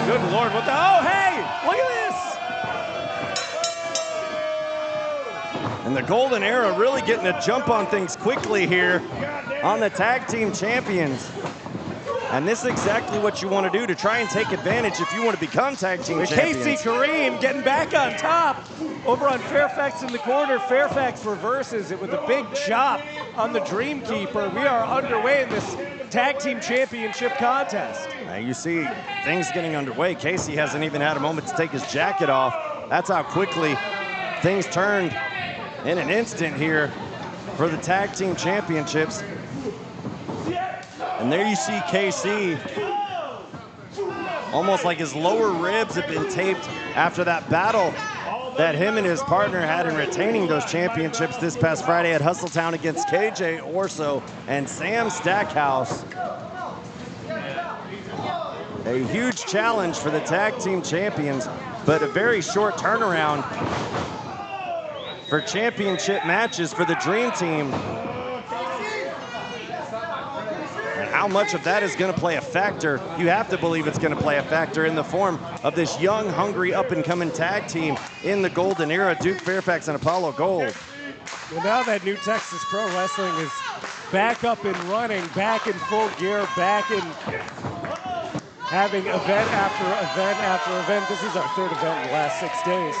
Good Lord, what the, oh hey, look at this.
And the Golden Era really getting a jump on things quickly here on the tag team champions. And this is exactly what you want to do to try and take advantage if you want to become tag team champions.
Casey Kareem getting back on top over on Fairfax in the corner. Fairfax reverses it with a big chop on the Dreamkeeper. We are underway in this tag team championship contest.
Now you see things getting underway. Casey hasn't even had a moment to take his jacket off. That's how quickly things turned in an instant here for the tag team championships. And there you see KC, almost like his lower ribs have been taped after that battle that him and his partner had in retaining those championships this past Friday at Hustletown against KJ Orso and Sam Stackhouse. A huge challenge for the tag team champions, but a very short turnaround for championship matches for the Dream Team. How much of that is going to play a factor? You have to believe it's going to play a factor in the form of this young, hungry, up-and-coming tag team in the Golden Era, Duke Fairfax and Apollo Gold.
Well, now that New Texas Pro Wrestling is back up and running, back in full gear, back in having event after event after event. This is our third event in the last 6 days.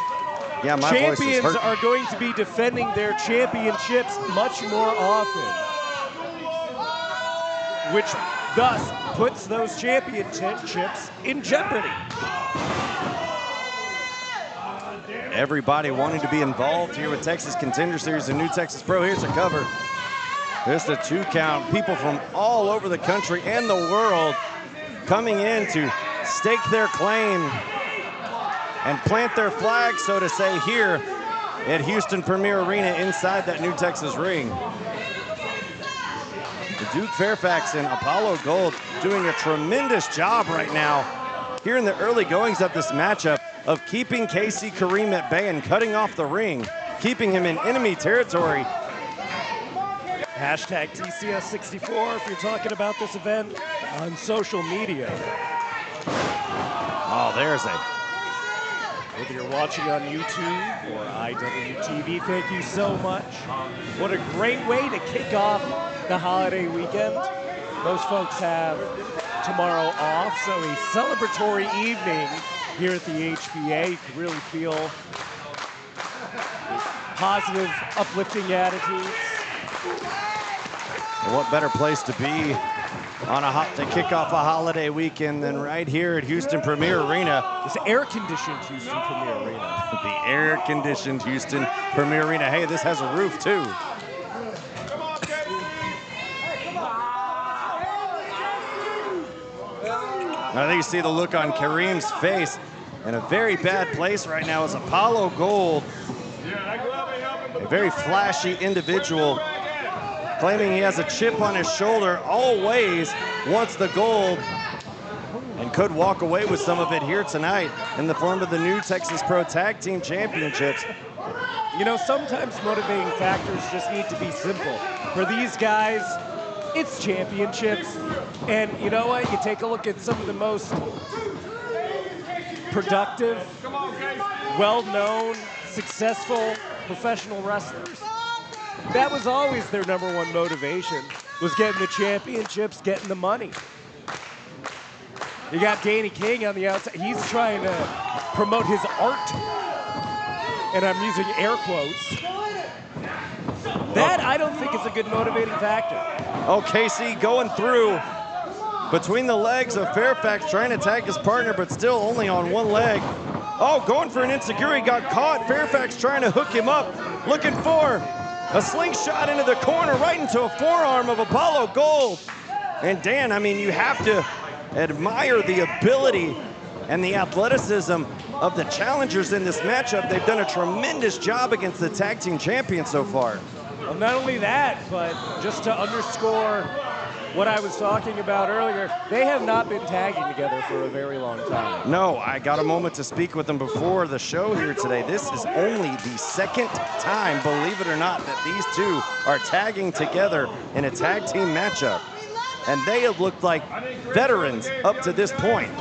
Yeah, my
Champions
voice is
are going to be defending their championships much more often, which thus puts those championships in jeopardy.
Everybody wanting to be involved here with Texas Contender Series and New Texas Pro. Here's a cover. Here's the 2 count. People from all over the country and the world coming in to stake their claim and plant their flag, so to say, here at Houston Premier Arena inside that New Texas ring. Duke Fairfax and Apollo Gold doing a tremendous job right now here in the early goings of this matchup of keeping Casey Kareem at bay and cutting off the ring, keeping him in enemy territory.
Hashtag TCS64 if you're talking about this event on social media.
Oh, there's a...
Whether you're watching on YouTube or IWTV, thank you so much. What a great way to kick off the holiday weekend. Most folks have tomorrow off, so a celebratory evening here at the HBA. You can really feel positive, uplifting attitudes.
Well, what better place to be on to kick off a holiday weekend than right here at Houston Premier Arena.
This air-conditioned Houston Premier Arena.
The air-conditioned Houston Premier Arena. Hey, this has a roof too. I think you see the look on Kareem's face. In a very bad place right now is Apollo Gold. A very flashy individual, claiming he has a chip on his shoulder, always wants the gold, and could walk away with some of it here tonight in the form of the new Texas Pro Tag Team Championships.
You know, sometimes motivating factors just need to be simple. For these guys, it's championships. And you know what? You take a look at some of the most productive, well-known, successful professional wrestlers. That was always their #1 motivation, was getting the championships, getting the money. You got Danny King on the outside. He's trying to promote his art. And I'm using air quotes. That, I don't think, is a good motivating factor.
Oh, Casey going through between the legs of Fairfax, trying to tag his partner, but still only on one leg. Oh, going for an insecurity, got caught. Fairfax trying to hook him up, looking for a slingshot into the corner, right into a forearm of Apollo Gold. And Dan, I mean, you have to admire the ability and the athleticism of the challengers in this matchup. They've done a tremendous job against the tag team champions so far.
Well, not only that, but just to underscore what I was talking about earlier, they have not been tagging together for a very long time.
No, I got a moment to speak with them before the show here today. This is only the second time, believe it or not, that these two are tagging together in a tag team matchup. And they have looked like veterans up to this point.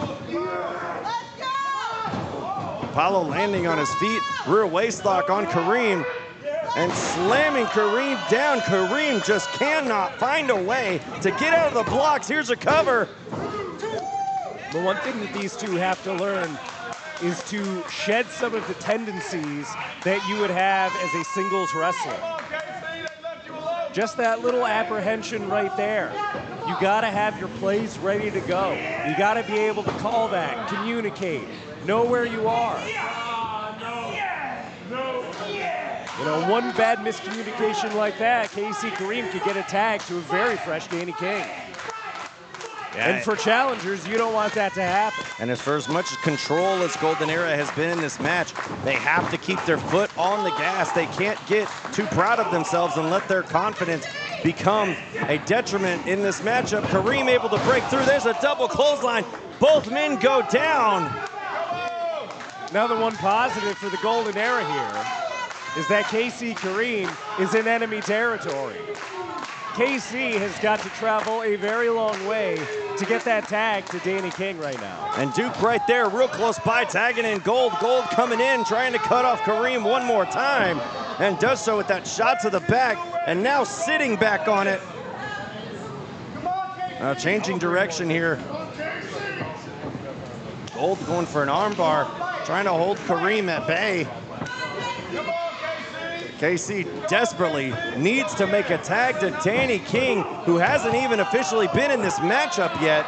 Apollo landing on his feet, rear waistlock on Kareem, and slamming Kareem down. Kareem just cannot find a way to get out of the blocks. Here's a cover.
The one thing that these two have to learn is to shed some of the tendencies that you would have as a singles wrestler. Just that little apprehension right there. You gotta have your plays ready to go. You gotta be able to call that, communicate, know where you are. You know, one bad miscommunication like that, KC Kareem could get a tag to a very fresh Danny King. Yeah. And for challengers, you don't want that to happen.
And for as much control as Golden Era has been in this match, they have to keep their foot on the gas. They can't get too proud of themselves and let their confidence become a detriment in this matchup. Kareem able to break through. There's a double clothesline. Both men go down.
Now the one positive for the Golden Era here is that KC Kareem is in enemy territory. KC has got to travel a very long way to get that tag to Danny King right now.
And Duke right there, real close by, tagging in Gold. Gold coming in, trying to cut off Kareem one more time, and does so with that shot to the back, and now sitting back on it. Changing direction here. Gold going for an armbar, trying to hold Kareem at bay. KC desperately needs to make a tag to Danny King, who hasn't even officially been in this matchup yet.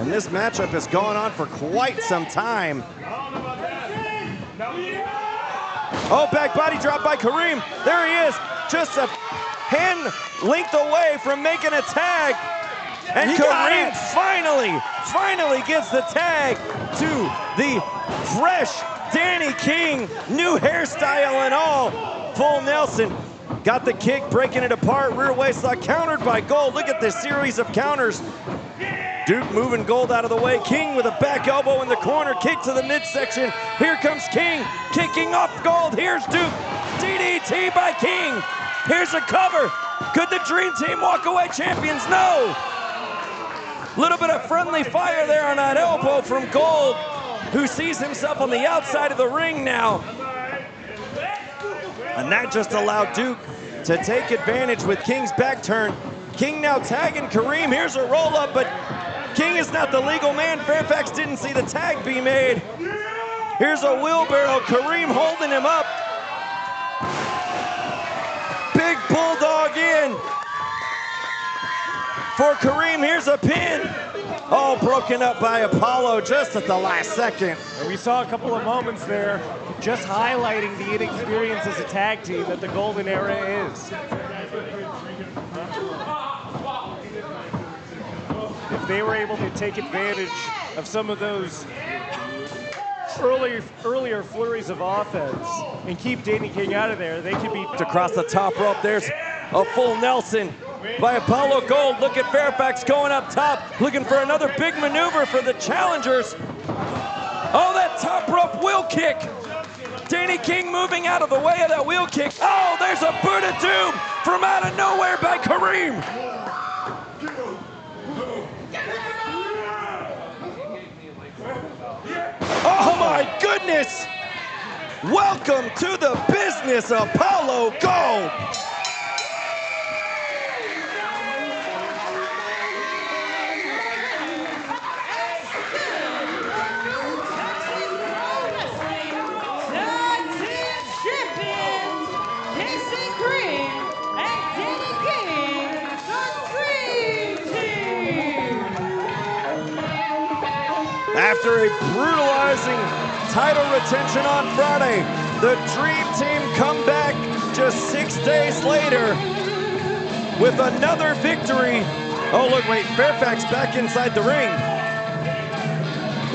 And this matchup has gone on for quite some time. Oh, back body drop by Kareem. There he is, just a hand length away from making a tag. And Kareem finally gets the tag to the fresh Danny King, new hairstyle and all. Full Nelson, got the kick, breaking it apart, rear waistlock, countered by Gold. Look at this series of counters. Duke moving Gold out of the way. King with a back elbow in the corner, kick to the midsection. Here comes King, kicking off Gold. Here's Duke, DDT by King. Here's a cover. Could the Dream Team walk away champions? No. Little bit of friendly fire there on that elbow from Gold, who sees himself on the outside of the ring now. And that just allowed Duke to take advantage with King's back turn. King now tagging Kareem. Here's a roll-up, but King is not the legal man. Fairfax didn't see the tag be made. Here's a wheelbarrow. Kareem holding him up. Big bulldog in for Kareem. Here's a pin. Oh, broken up by Apollo just at the last second.
And we saw a couple of moments there just highlighting the inexperience as a tag team that the Golden Era is. If they were able to take advantage of some of those earlier flurries of offense and keep Danny King out of there, they could be
across the top rope. There's a full Nelson by Apollo Gold. Look at Fairfax going up top, looking for another big maneuver for the challengers. Oh, that top rope wheel kick. Danny King moving out of the way of that wheel kick. Oh, there's a boot of doom from out of nowhere by Kareem. Oh my goodness! Welcome to the business, Apollo Gold. After a brutalizing title retention on Friday, the Dream Team come back just 6 days later with another victory. Oh, look, wait, Fairfax back inside the ring.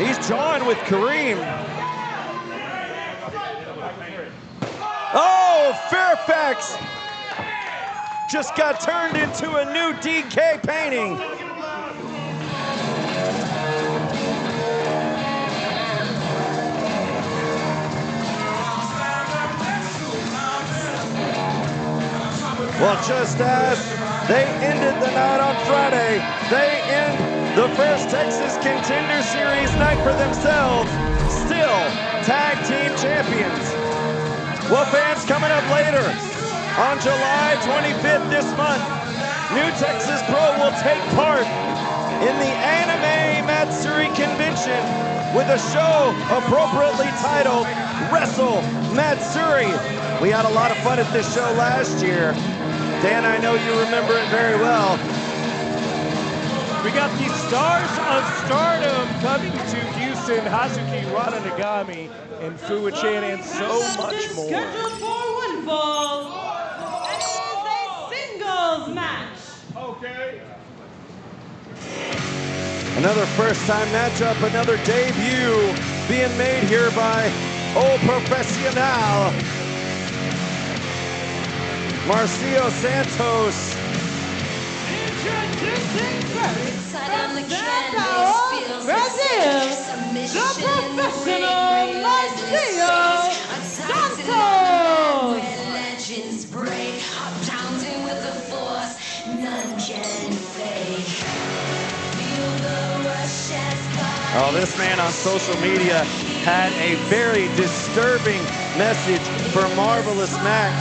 He's jawing with Kareem. Oh, Fairfax just got turned into a new DK painting. Well, just as they ended the night on Friday, they end the first Texas Contender Series night for themselves, still tag team champions. Well, fans, coming up later on July 25th this month, New Texas Pro will take part in the Anime Matsuri Convention with a show appropriately titled Wrestle Matsuri. We had a lot of fun at this show last year. Dan, I know you remember it very well.
We got the Stars of Stardom coming to Houston, Hazuki Rananagami and Fuwa-chan, and so much more.
Scheduled for one fall. That is a singles match.
Okay.
Another first-time matchup, another debut being made here by O Profesional. Marcio Santos.
Introducing first from Santos, Brazil, the professional Marcio Santos.
Legends break, pounding with the force, none can fake. Feel the rush as
Oh, this man on social media had a very disturbing message for Marvelous Mack.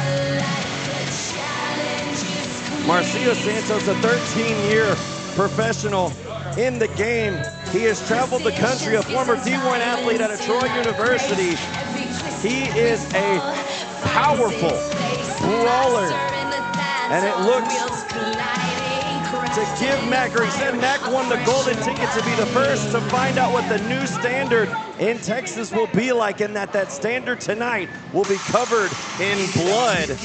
Marcio Santos, a 13-year professional in the game. He has traveled the country, a former D1 athlete at a Troy University. He is a powerful brawler, and it looks to give Mack, or he said Mack won the golden ticket to be the first to find out what the new standard in Texas will be like, and that standard tonight will be covered in blood,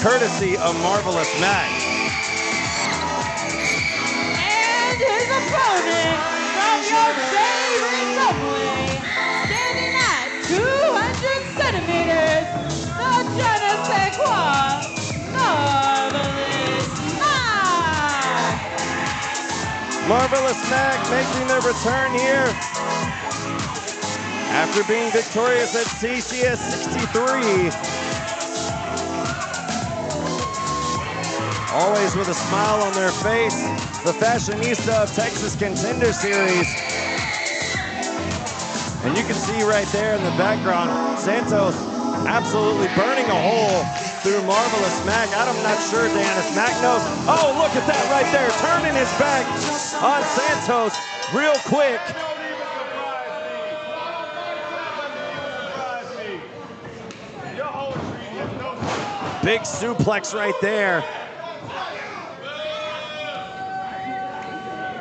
courtesy of Marvelous Mack.
And his opponent from your favorite subway, standing at 200 centimeters, the je ne sais quoi, Marvelous Mack.
Marvelous Mack making their return here after being victorious at TCS 63. Always with a smile on their face, the fashionista of Texas Contender Series. And you can see right there in the background, Santos absolutely burning a hole through Marvelous Mack. I'm not sure, Dan, if Mack knows. Oh, look at that right there, turning his back on Santos real quick. Big suplex right there.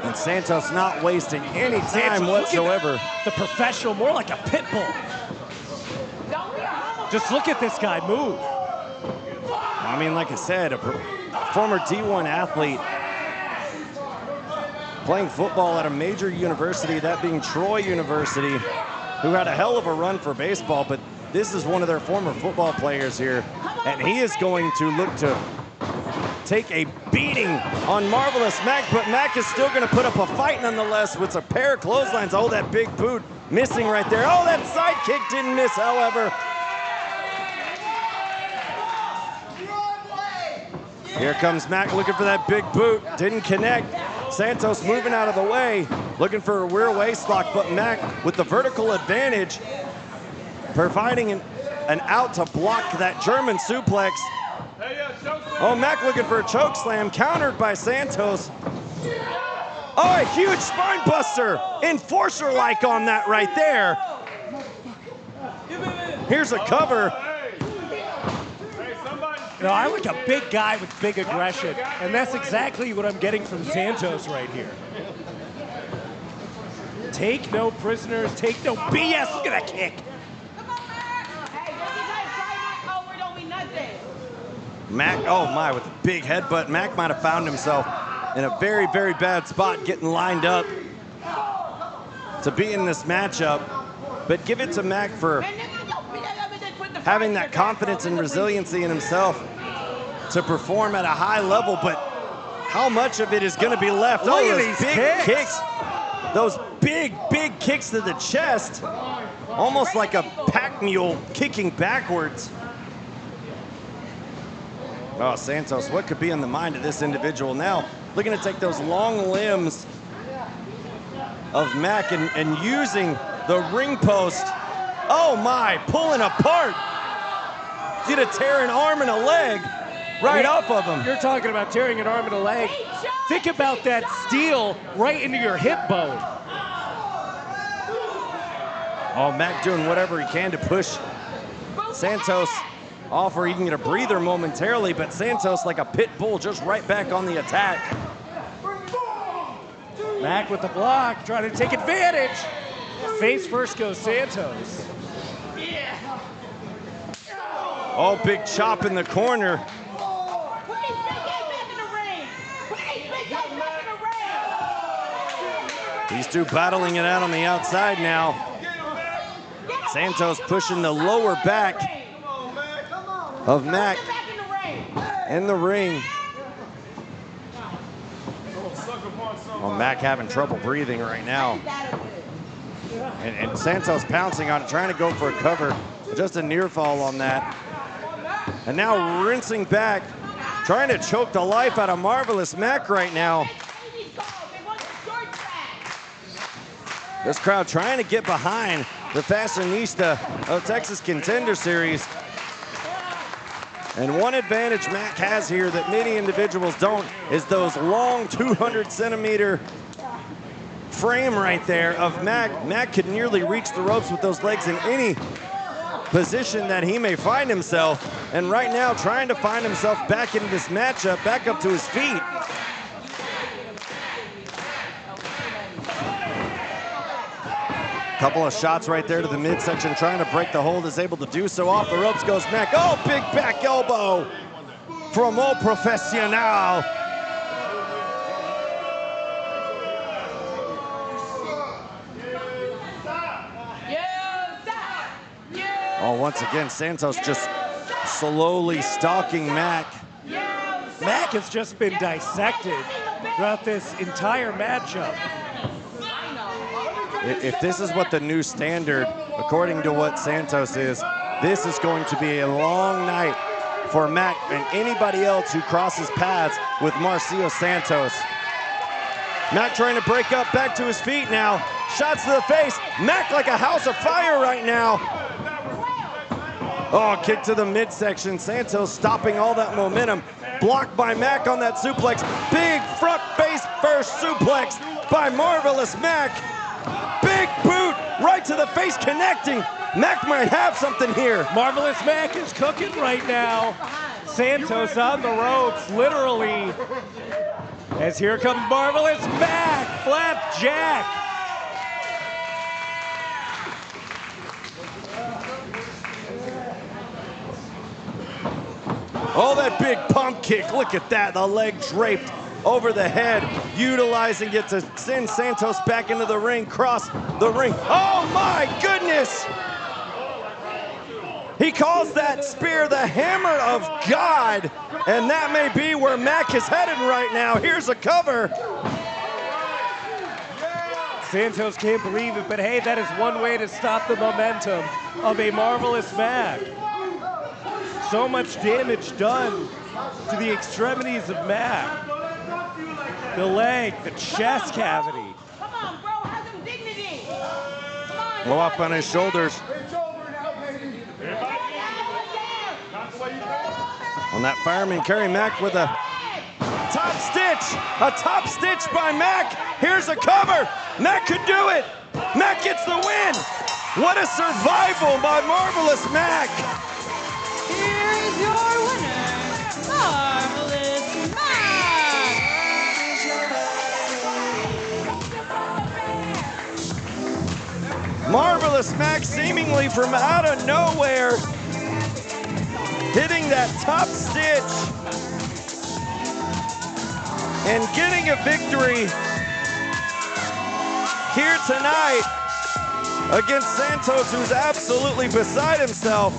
And Santos not wasting any time whatsoever.
The professional, more like a pit bull. Just look at this guy move.
I mean, like I said, a former D1 athlete. playing football at a major university, that being Troy University, who had a hell of a run for baseball, but this is one of their former football players here, and he is going to look to take a beating on Marvelous Mack, but Mack is still gonna put up a fight nonetheless with a pair of clotheslines. Oh, that big boot missing right there. Oh, that side kick didn't miss, however. Here comes Mack looking for that big boot, didn't connect. Santos moving out of the way, looking for a rear waist lock, but Mack with the vertical advantage, providing an out to block that German suplex. Oh, Mack looking for a choke slam, countered by Santos. Oh, a huge spine buster, enforcer-like on that right there. Here's a cover.
You know, I like a big guy with big aggression, and that's exactly what I'm getting from Santos right here. Take no prisoners, take no BS. Look at that kick.
Mack, oh my, with a big headbutt. Mack might have found himself in a very, very bad spot, getting lined up to be in this matchup. But give it to Mack for having that confidence and resiliency in himself to perform at a high level, but how much of it is going to be left?
Look
oh,
at
those
these
big
kicks.
those big, big kicks to the chest, almost like a pack mule kicking backwards. Oh, Santos, what could be in the mind of this individual now? Looking to take those long limbs of Mack and using the ring post. Oh my, pulling apart. Did a tear an arm and a leg right off of him.
You're talking about tearing an arm and a leg. Think about that steel right into your hip bone.
Oh, Mack doing whatever he can to push Santos off where he can get a breather momentarily, but Santos like a pit bull just right back on the attack.
Mack with the block, trying to take advantage. Face first goes Santos.
Oh, big chop in the corner. These two battling it out on the outside now. Santos pushing the lower back of Mack in the ring. Well, Mack having trouble breathing right now. And Santos pouncing on it, trying to go for a cover. Just a near fall on that. And now rinsing back, trying to choke the life out of Marvelous Mack right now. This crowd trying to get behind the fashionista of Texas Contender Series. And one advantage Mack has here that many individuals don't is those long 200-centimeter frame right there of Mack. Mack could nearly reach the ropes with those legs in any position that he may find himself. And right now trying to find himself back into this matchup, back up to his feet. Couple of shots right there to the midsection, trying to break the hold, is able to do so. Off the ropes goes Mack. Oh, big back elbow from Au Professionnel. Oh, once again, Santos just slowly stalking Mack.
Mack has just been dissected throughout this entire matchup.
If this is what the new standard, according to what Santos is, this is going to be a long night for Mack and anybody else who crosses paths with Marcio Santos. Mack trying to break up, back to his feet now. Shots to the face. Mack like a house of fire right now. Oh, kick to the midsection. Santos stopping all that momentum. Blocked by Mack on that suplex. Big front face first suplex by Marvelous Mack. Big boot right to the face, connecting. Mack might have something here.
Marvelous Mack is cooking right now. Santos on the ropes, literally. As here comes Marvelous Mack, flapjack.
Oh, that big pump kick, look at that, the leg draped over the head, utilizing it to send Santos back into the ring, cross the ring. Oh my goodness! He calls that spear the hammer of God, and that may be where Mack is headed right now. Here's a cover.
Santos can't believe it, but hey, that is one way to stop the momentum of a marvelous Mack. So much damage done to the extremities of Mack. The leg, the chest cavity.
Come on, bro, have some dignity. Come on.
Go up on his shoulders. On that fireman carry Mack with a top stitch by Mack. Here's a cover. Mack could do it. Mack gets the win. What a survival by marvelous Mack.
Here's your winner, Marvelous Mack.
Marvelous Mack seemingly from out of nowhere, hitting that top stitch and getting a victory here tonight against Santos, who's absolutely beside himself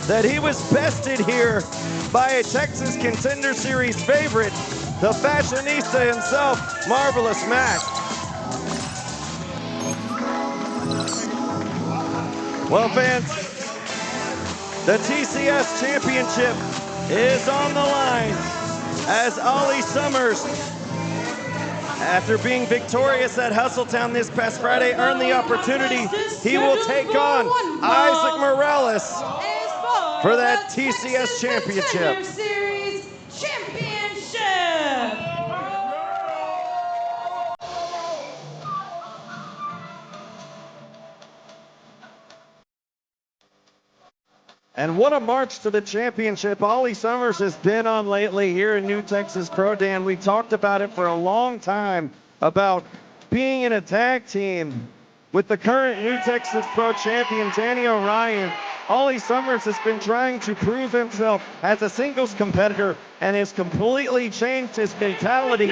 that he was bested here by a Texas Contender Series favorite, the fashionista himself, Marvelous Mack. Well, fans, the TCS Championship is on the line as Ollie Summers, after being victorious at Hustletown this past Friday, earned the opportunity. He will take on Isaac Morales for that TCS Championship.
Series Championship.
And what a march to the championship Ollie Summers has been on lately here in New Texas Pro. Dan, we talked about it for a long time, about being in a tag team with the current New Texas Pro champion, Danny O'Ryan. Ollie Summers has been trying to prove himself as a singles competitor and has completely changed his mentality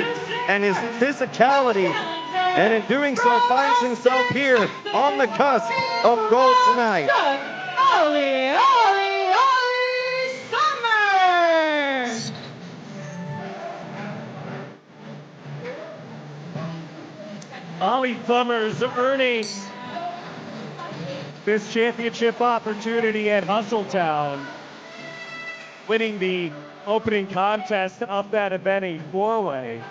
and his physicality. And in doing so, finds himself here on the cusp of gold tonight.
Ollie Summers!
Ollie Summers earning this championship opportunity at Hustletown, winning the opening contest of that event, a four-way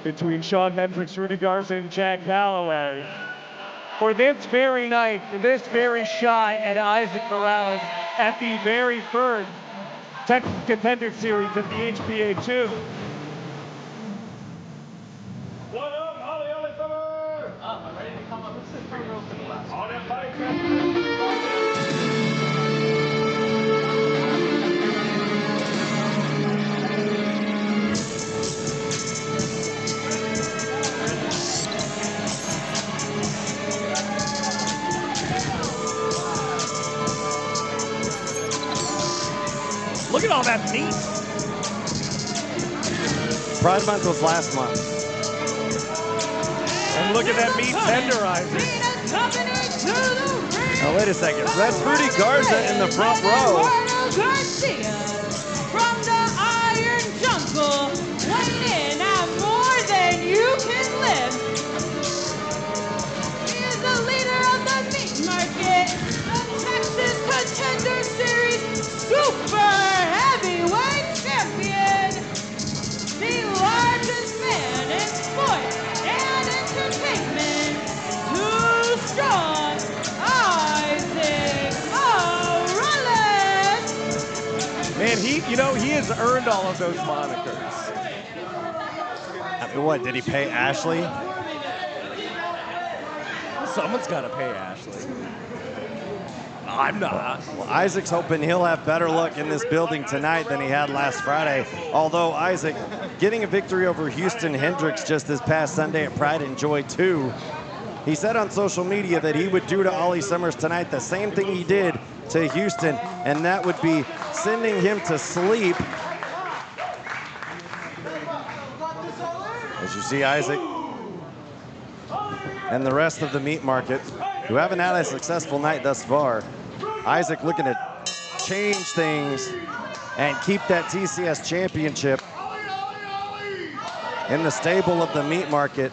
between Sean Hendricks, Rudy Garza, and Jack Galloway. For this very night, this very shot at Isaac Morales at the very first Texas Contender Series of the HPA 2.
What up, Ollie Summers?
I'm ready to come up. This is 3 rows to the left.
All that fight,
Look at all that meat.
Pride Month was last month.
And look at that meat tenderizer.
Now, wait a second. That's Rudy Garza in the front row.
Garcia from the Iron Jungle, weighing in at more than you can lift. He is the leader of the meat market, the Texas Contender Series Super Heavyweight Champion, the largest man in sports and entertainment, too strong, Isaac Morales.
Man, he has earned all of those monikers.
What, did he pay Ashley?
Someone's got to pay Ashley. I'm not.
Well, Isaac's hoping he'll have better luck in this building tonight than he had last Friday. Although Isaac getting a victory over Houston Hendricks just this past Sunday at Pride and Joy 2. He said on social media that he would do to Ollie Summers tonight the same thing he did to Houston, and that would be sending him to sleep As you see Isaac and the rest of the meat market, who haven't had a successful night thus far, Isaac looking to change things and keep that TCS championship in the stable of the meat market.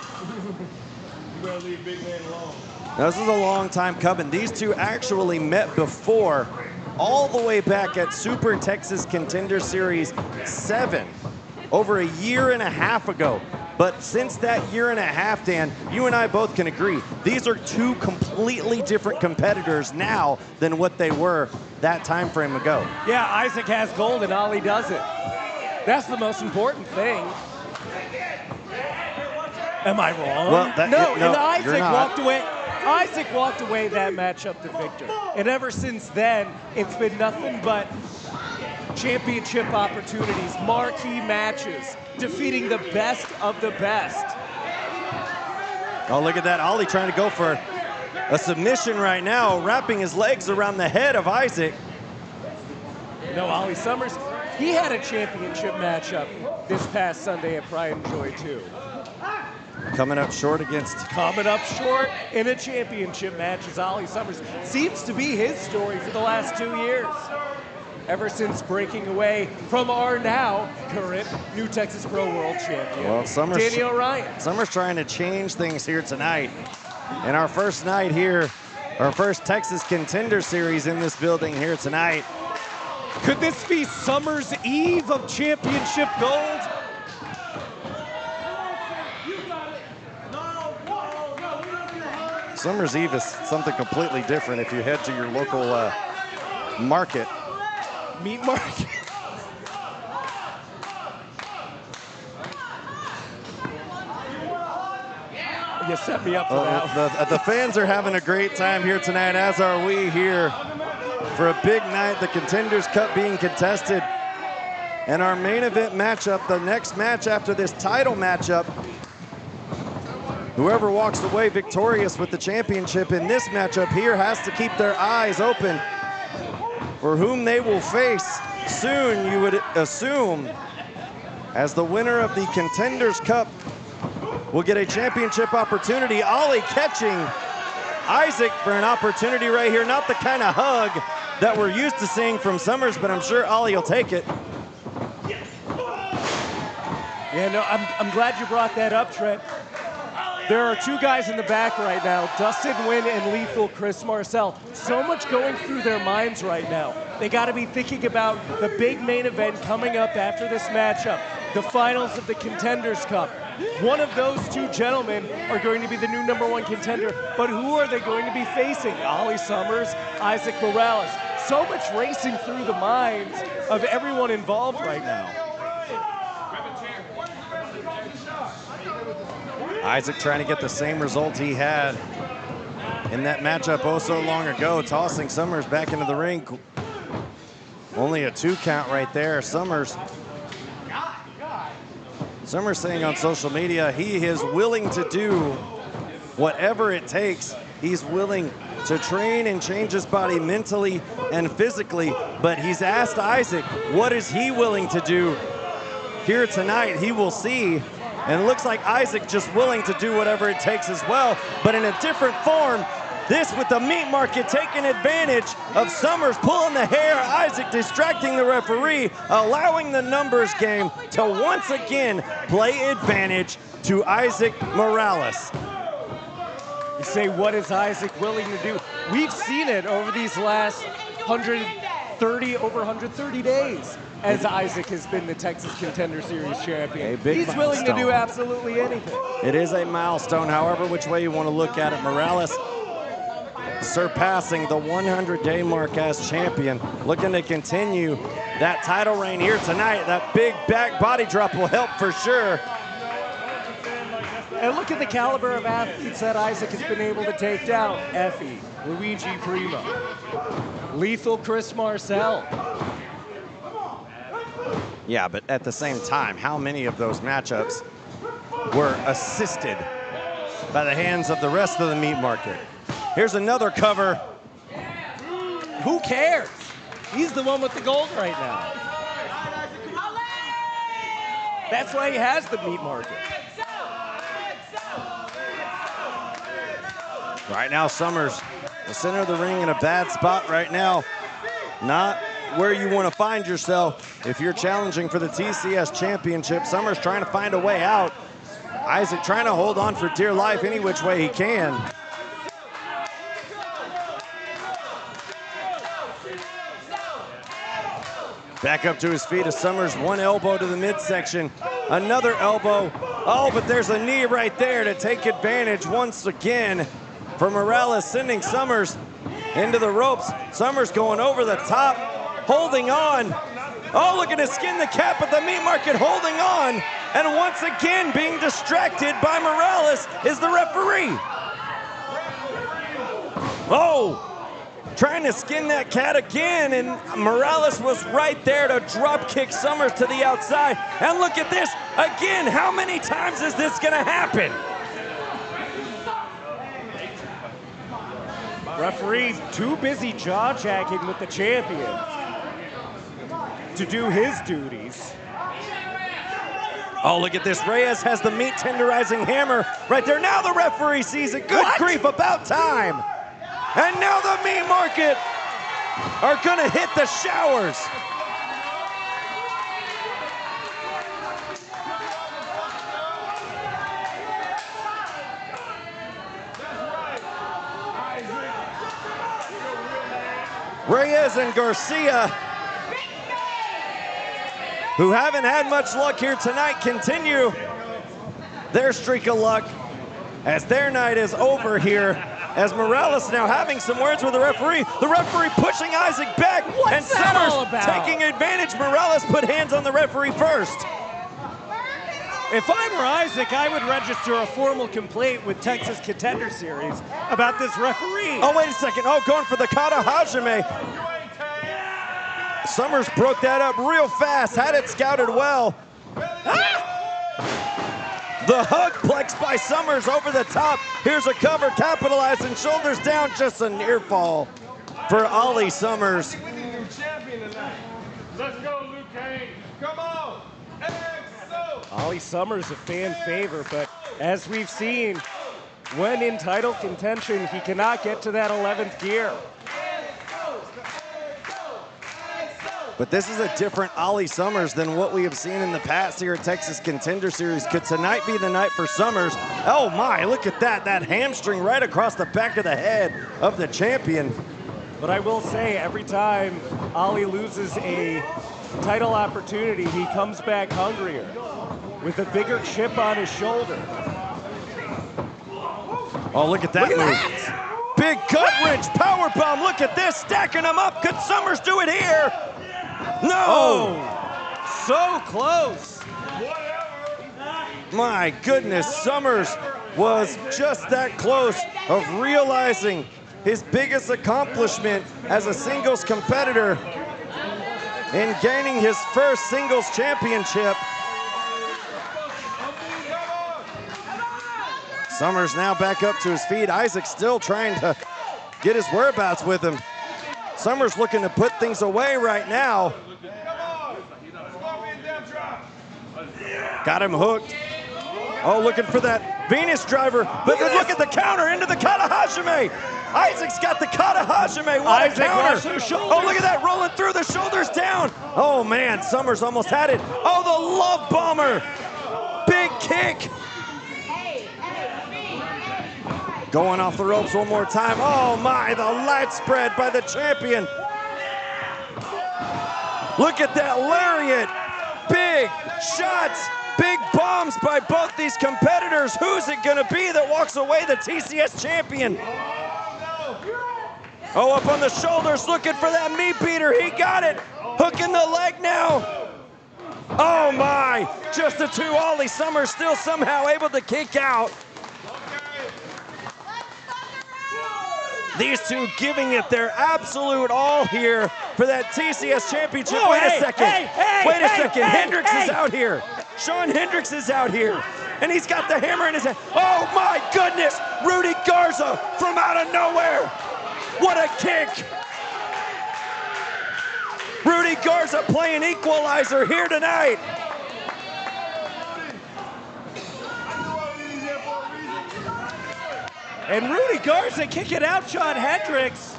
Now, this is a long time coming. These two actually met before, all the way back at Super Texas Contender Series 7, over a year and a half ago. But since that year and a half, Dan, you and I both can agree, these are two completely different competitors now than what they were that time frame ago.
Yeah, Isaac has gold and Ollie doesn't. That's the most important thing. Am I wrong?
Well,
no, and
you're not.
Isaac walked away that matchup the victor. And ever since then, it's been nothing but championship opportunities, marquee matches, defeating the best of the best.
Oh, look at that. Ollie trying to go for a submission right now, wrapping his legs around the head of Isaac.
You know, Ollie Summers, he had a championship matchup this past Sunday at Pride and Joy, too.
Coming up short against...
Coming up short in a championship match is Ollie Summers. Seems to be his story for the last 2 years. Ever since breaking away from our now current New Texas Pro World Champion,
well,
Danny O'Ryan.
Summers trying to change things here tonight. In our first night here, our first Texas Contender Series in this building here tonight.
Could this be Summers' eve of championship gold?
Summer's Eve is something completely different if you head to your local market.
Meat market. You set me up for that.
The fans are having a great time here tonight, as are we here for a big night, the Contenders Cup being contested. And our main event matchup, the next match after this title matchup, whoever walks away victorious with the championship in this matchup here has to keep their eyes open for whom they will face soon, you would assume, as the winner of the Contenders Cup will get a championship opportunity. Ollie catching Isaac for an opportunity right here. Not the kind of hug that we're used to seeing from Summers, but I'm sure Ollie will take it.
Yeah, no, I'm glad you brought that up, Trent. There are two guys in the back right now, Dustin, Nguyen, and lethal Chris Marcell. So much going through their minds right now. They got to be thinking about the big main event coming up after this matchup, the finals of the Contenders Cup. One of those two gentlemen are going to be the new #1 contender, but who are they going to be facing? Ollie Summers, Isaac Morales. So much racing through the minds of everyone involved right now.
Isaac trying to get the same result he had in that matchup oh so long ago, tossing Summers back into the ring. Only a 2 count right there. Summers saying on social media he is willing to do whatever it takes. He's willing to train and change his body mentally and physically, but he's asked Isaac, what is he willing to do here tonight? He will see. And it looks like Isaac just willing to do whatever it takes as well, but in a different form. This with the meat market taking advantage of Summers pulling the hair, Isaac distracting the referee, allowing the numbers game to once again play advantage to Isaac Morales.
You say, what is Isaac willing to do? We've seen it over these last over 130 days. As Isaac has been the Texas Contender Series champion. He's willing to do absolutely anything.
It is a milestone, however which way you want to look at it. Morales surpassing the 100-day mark as champion, looking to continue that title reign here tonight. That big back body drop will help for sure.
And look at the caliber of athletes that Isaac has been able to take down. Effie, Luigi Primo, lethal Chris Marcell.
Yeah, but at the same time, how many of those matchups were assisted by the hands of the rest of the meat market? Here's another cover.
Who cares? He's the one with the gold right now. That's why he has the meat market.
Right now, Summers, the center of the ring, in a bad spot right now. Not where you want to find yourself if you're challenging for the TCS Championship. Summers trying to find a way out. Isaac trying to hold on for dear life any which way he can. Back up to his feet as Summers, one elbow to the midsection, another elbow. Oh, but there's a knee right there to take advantage once again for Morales, sending Summers into the ropes. Summers going over the top, holding on. Oh, look at his skin the cap at the meat market, holding on. And once again being distracted by Morales is the referee. Oh, trying to skin that cat again, and Morales was right there to drop kick Summers to the outside. And look at this, again, how many times is this gonna happen?
Referee's too busy jaw-jacking with the champion to do his duties.
Oh, look at this, Reyes has the meat tenderizing hammer right there. Now the referee sees it, good grief, about time. And now the meat market are gonna hit the showers. Reyes and Garcia, who haven't had much luck here tonight, continue their streak of luck as their night is over here. As Morales now having some words with the referee pushing Isaac back.
What's that all about?
Taking advantage. Morales put hands on the referee first.
If I were Isaac, I would register a formal complaint with Texas Contender Series about this referee.
Oh, wait a second. Oh, going for the kata hajime. Summers broke that up real fast, had it scouted well. Ah! The hug plex by Summers over the top. Here's a cover, capitalizing, shoulders down, just a near fall for Ollie Summers.
Let's go, Luke Kane. Come on.
Ollie Summers a fan favorite, but as we've seen, when in title contention, he cannot get to that 11th gear.
But this is a different Ollie Summers than what we have seen in the past here at Texas Contender Series. Could tonight be the night for Summers? Oh my, look at that. That hamstring right across the back of the head of the champion.
But I will say, every time Ollie loses a title opportunity, he comes back hungrier with a bigger chip on his shoulder.
Oh, look at that move. Big gut wrench, power bomb. Look at this, stacking them up. Could Summers do it here? No!
Oh, so close.
My goodness, Summers was just that close of realizing his biggest accomplishment as a singles competitor in gaining his first singles championship. Summers now back up to his feet. Isaac still trying to get his whereabouts with him. Summers looking to put things away right now. Got him hooked. Oh, looking for that Venus driver. But look at the counter into the kata hajime. Isaac's got the kata hajime. What a counter. Oh, look at that, rolling through the shoulders down. Oh man, Summers almost had it. Oh, the love bomber. Big kick. Going off the ropes one more time. Oh my, the light spread by the champion. Look at that lariat. Big shots, big bombs by both these competitors. Who's it gonna be that walks away the TCS champion? Oh, up on the shoulders, looking for that meat beater. He got it. Hooking the leg now. Oh my, just the two. Ollie Summers still somehow able to kick out. These two giving it their absolute all here for that TCS Championship.
Oh,
wait a second. Wait a second. Hendricks is
hey.
out here. Shawn Hendricks is out here. And he's got the hammer in his hand. Oh my goodness. Rudy Garza from out of nowhere. What a kick. Rudy Garza playing equalizer here tonight.
And Rudy Garza kicking out John Hendricks.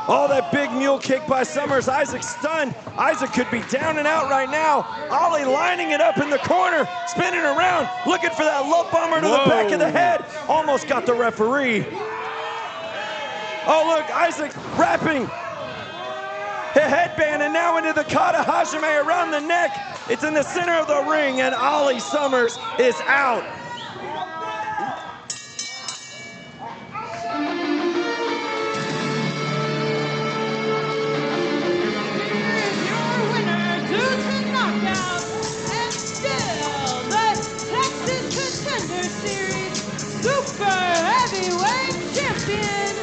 Oh, that big mule kick by Summers. Isaac stunned. Isaac could be down and out right now. Ollie lining it up in the corner, spinning around, looking for that love bomber to the back of the head. Almost got the referee. Oh, look, Isaac wrapping the headband and now into the kata hajime around the neck. It's in the center of the ring and Ollie Summers is out.
Super heavyweight champion,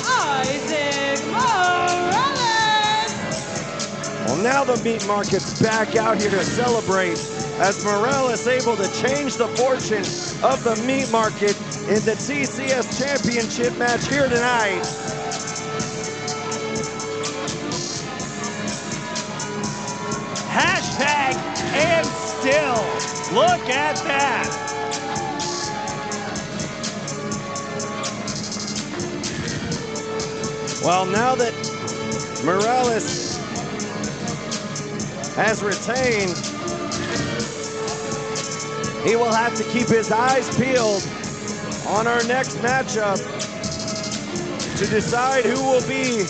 Isaac Morales.
Well, now the meat market's back out here to celebrate as Morales able to change the fortune of the meat market in the TCS Championship match here tonight.
Hashtag and still. Look at that.
Well, now that Morales has retained, he will have to keep his eyes peeled on our next matchup to decide who will be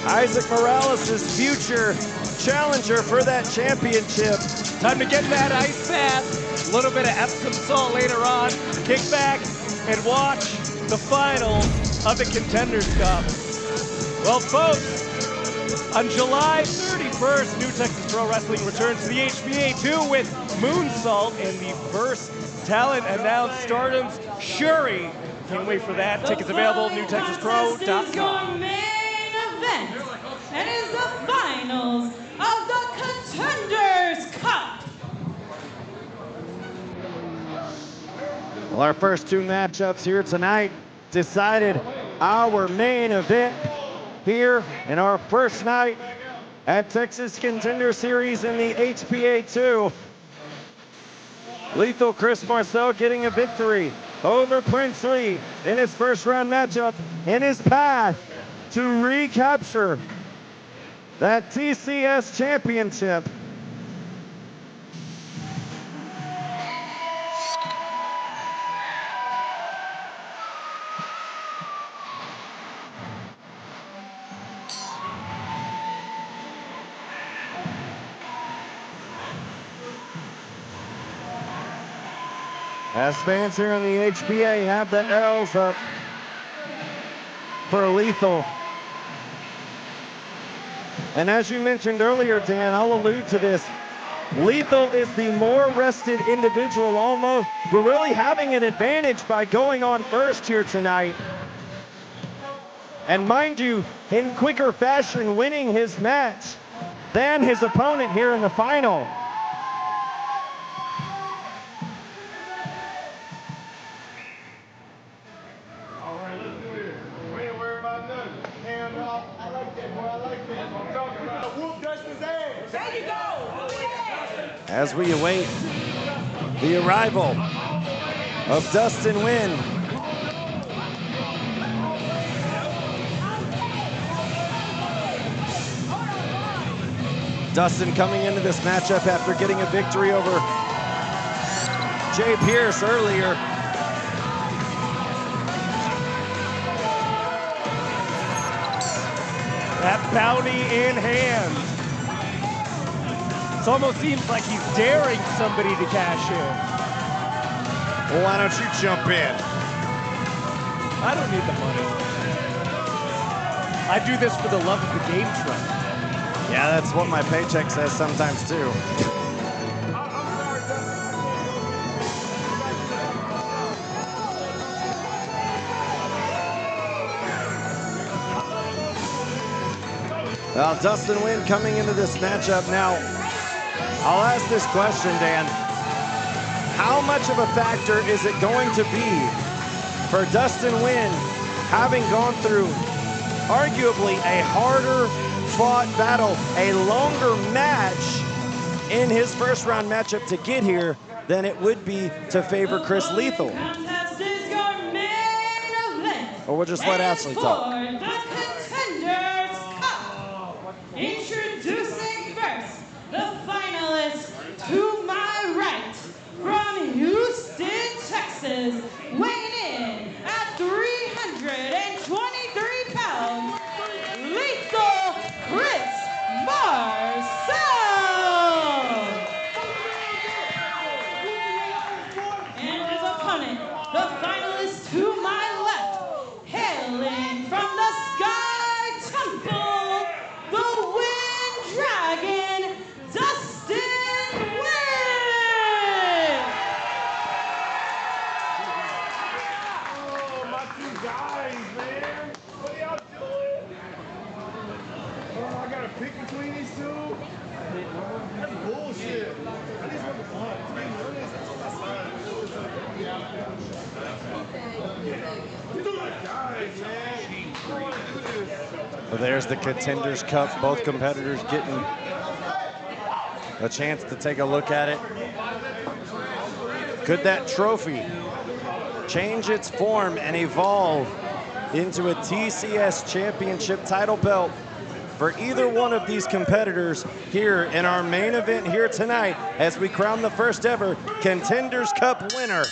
Isaac Morales' future challenger for that championship.
Time to get that ice bath. A little bit of Epsom salt later on. Kick back and watch the finals of the Contenders Cup. Well, folks, on July 31st, New Texas Pro Wrestling returns to the HBA2 with Moonsault and the first talent announced Stardom's Shuri. Can't wait for that. Tickets available at newtexaspro.com.
Main event, and is the finals of the Contenders Cup.
Well, our first two matchups here tonight decided our main event here in our first night at Texas Contender Series in the HPA2. Lethal Chris Marcell getting a victory over Prince Lee in his first round matchup in his path to recapture that TCS Championship. As fans here in the HBA have the L's up for Lethal. And as you mentioned earlier, Dan, I'll allude to this. Lethal is the more rested individual almost. We're really having an advantage by going on first here tonight. And mind you, in quicker fashion, winning his match than his opponent here in the final. As we await the arrival of Dustin Nguyen. Dustin coming into this matchup after getting a victory over Jay Pierce earlier.
That bounty in hand. It almost seems like he's daring somebody to cash in.
Well, why don't you jump in?
I don't need the money. I do this for the love of the game, Trent.
Yeah, that's what my paycheck says sometimes too. Well, Dustin Nguyen coming into this matchup now. I'll ask this question, Dan. How much of a factor is it going to be for Dustin Nguyen having gone through arguably a harder fought battle, a longer match in his first round matchup to get here then it would be to favor Chris Lethal.
Contest is your main event.
Or we'll just let Ashley talk.
For the Contenders Cup. Introducing first the finalists to my right from Houston, Texas, weighing in at 323 pounds, Lethal Chris Marcell. And his opponent, the finalist to my left, hailing from the Sky Temple, the Wind Dragon, Dustin Nguyen.
Oh, my two guys, man. What are y'all doing? Oh, I gotta pick between these two? That's bullshit. I just want to fight. Guys, man.
Well, there's the Contenders Cup. Both competitors getting a chance to take a look at it. Could that trophy change its form and evolve into a TCS Championship title belt for either one of these competitors here in our main event here tonight as we crown the first ever Contenders Cup winner?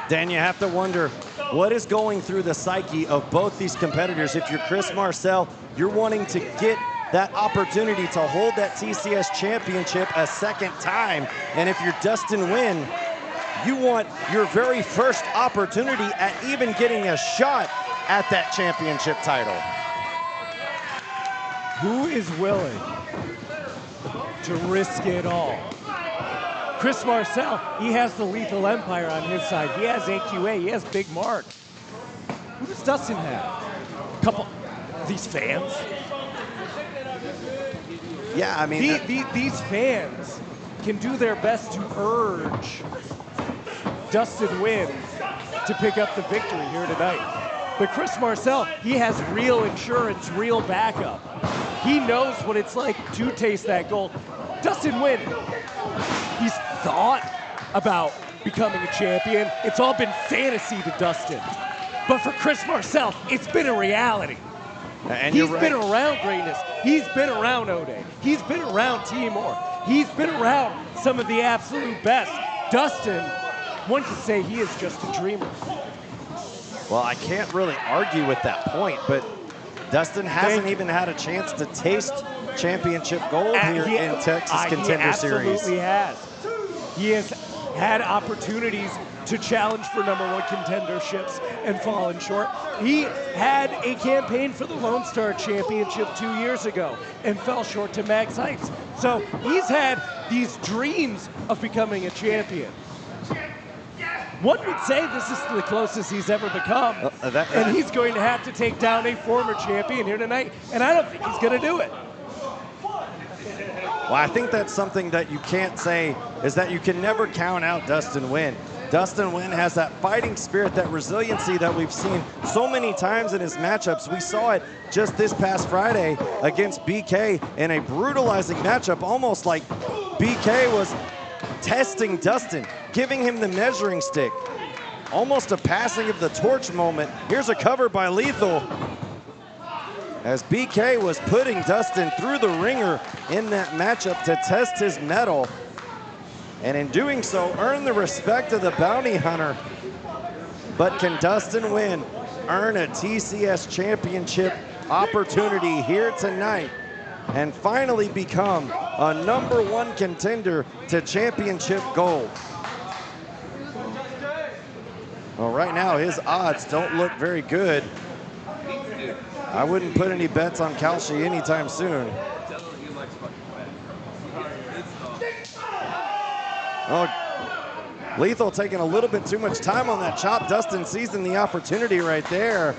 Dan, you have to wonder what is going through the psyche of both these competitors. If you're Chris Marcell, you're wanting to get that opportunity to hold that TCS Championship a second time. And if you're Dustin Nguyen, you want your very first opportunity at even getting a shot at that championship title.
Who is willing to risk it all? Chris Marcell, he has the Lethal Empire on his side. He has AQA, he has Big Mark. Who does Dustin have? A couple, these fans?
Yeah, I mean,
these fans can do their best to urge Dustin Nguyen to pick up the victory here tonight. But Chris Marcell, he has real insurance, real backup. He knows what it's like to taste that gold. Dustin Nguyen, he's thought about becoming a champion. It's all been fantasy to Dustin. But for Chris Marcell, it's been a reality.
And
he's been around greatness. He's been around Oday. He's been around Timur. He's been around some of the absolute best. Dustin, one could say he is just a dreamer.
Well, I can't really argue with that point, but Dustin hasn't even had a chance to taste championship gold here in Texas Contender Series.
He absolutely has. He has had opportunities to challenge for #1 contenderships and fallen short. He had a campaign for the Lone Star Championship 2 years ago and fell short to Mack's heights. So he's had these dreams of becoming a champion. One would say this is the closest he's ever become, and he's going to have to take down a former champion here tonight, and I don't think he's going to do it.
Well, I think that's something that you can't say, is that you can never count out Dustin Nguyen. Dustin Nguyen has that fighting spirit, that resiliency that we've seen so many times in his matchups. We saw it just this past Friday against BK in a brutalizing matchup, almost like BK was testing Dustin, giving him the measuring stick. Almost a passing of the torch moment. Here's a cover by Lethal, as BK was putting Dustin through the ringer in that matchup to test his mettle, and in doing so, earn the respect of the bounty hunter. But can Dustin Nguyen earn a TCS Championship opportunity here tonight and finally become a #1 contender to championship gold? Well, right now his odds don't look very good. I wouldn't put any bets on Kalshi anytime soon. Oh, Lethal taking a little bit too much time on that chop. Dustin seizing the opportunity right there.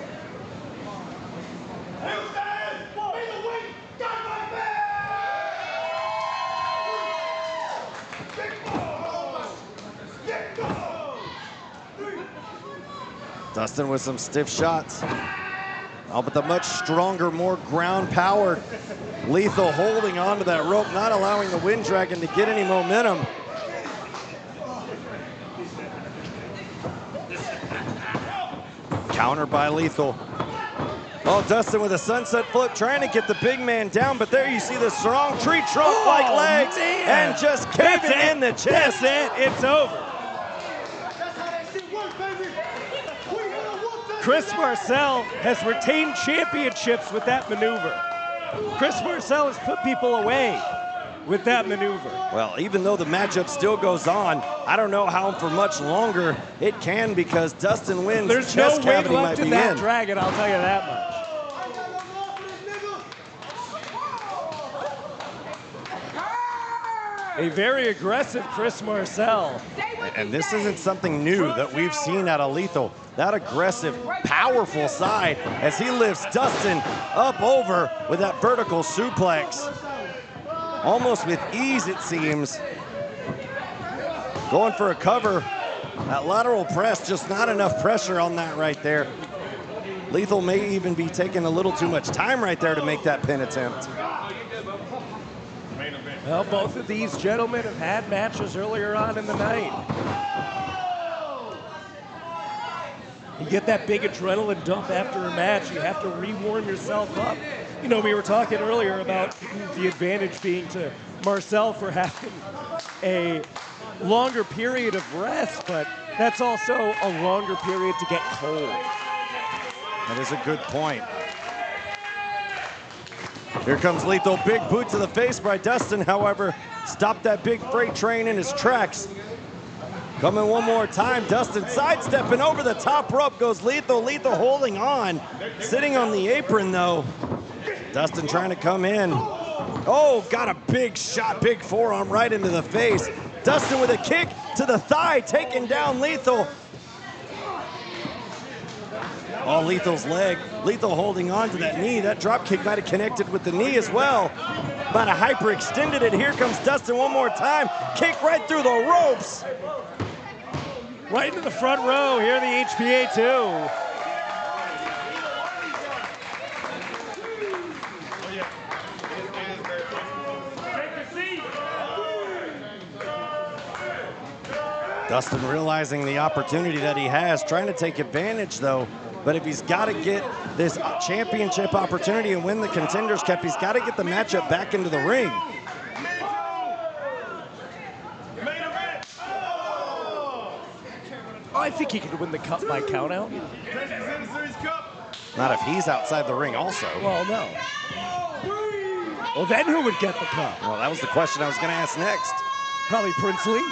Dustin with some stiff shots. Oh, but the much stronger, more ground-powered Lethal holding onto that rope, not allowing the Wind Dragon to get any momentum. Counter by Lethal. Oh, Dustin with a sunset flip, trying to get the big man down, but there you see the strong tree trunk-like legs,
man.
and just caving in the chest.
That's it, it's over. Chris Marcell has retained championships with that maneuver. Chris Marcell has put people away with that maneuver.
Well, even though the matchup still goes on, I don't know how for much longer it can, because Dustin wins.
There's
chest
no weight
cavity
left
might
in
be
that
in.
dragon, I'll tell you that much. A very aggressive Chris Marcell.
And this isn't something new that we've seen out of Lethal. That aggressive, powerful side as he lifts Dustin up over with that vertical suplex. Almost with ease, it seems. Going for a cover. That lateral press, just not enough pressure on that right there. Lethal may even be taking a little too much time right there to make that pin attempt.
Well, both of these gentlemen have had matches earlier on in the night. You get that big adrenaline dump after a match, you have to re-warm yourself up. You know, we were talking earlier about the advantage being to Marcell for having a longer period of rest, but that's also a longer period to get cold.
That is a good point. Here comes Lethal, big boot to the face by Dustin, however, stopped that big freight train in his tracks. Coming one more time, Dustin sidestepping over the top rope goes Lethal. Lethal holding on, sitting on the apron though. Dustin trying to come in. Oh, got a big shot, big forearm right into the face. Dustin with a kick to the thigh, taking down Lethal. Oh, Lethal's leg. Lethal holding on to that knee. That drop kick might have connected with the knee as well. Might have hyperextended it. Here comes Dustin one more time. Kick right through the ropes.
Right into the front row here in the HPA too.
Dustin realizing the opportunity that he has, trying to take advantage though. But if he's got to get this championship opportunity and win the Contenders Cup, he's got to get the matchup back into the ring.
I think he could win the cup by countout.
Not if he's outside the ring also.
Well, no. Well, then who would get the cup?
Well, that was the question I was going to ask next.
Probably Prince Lee.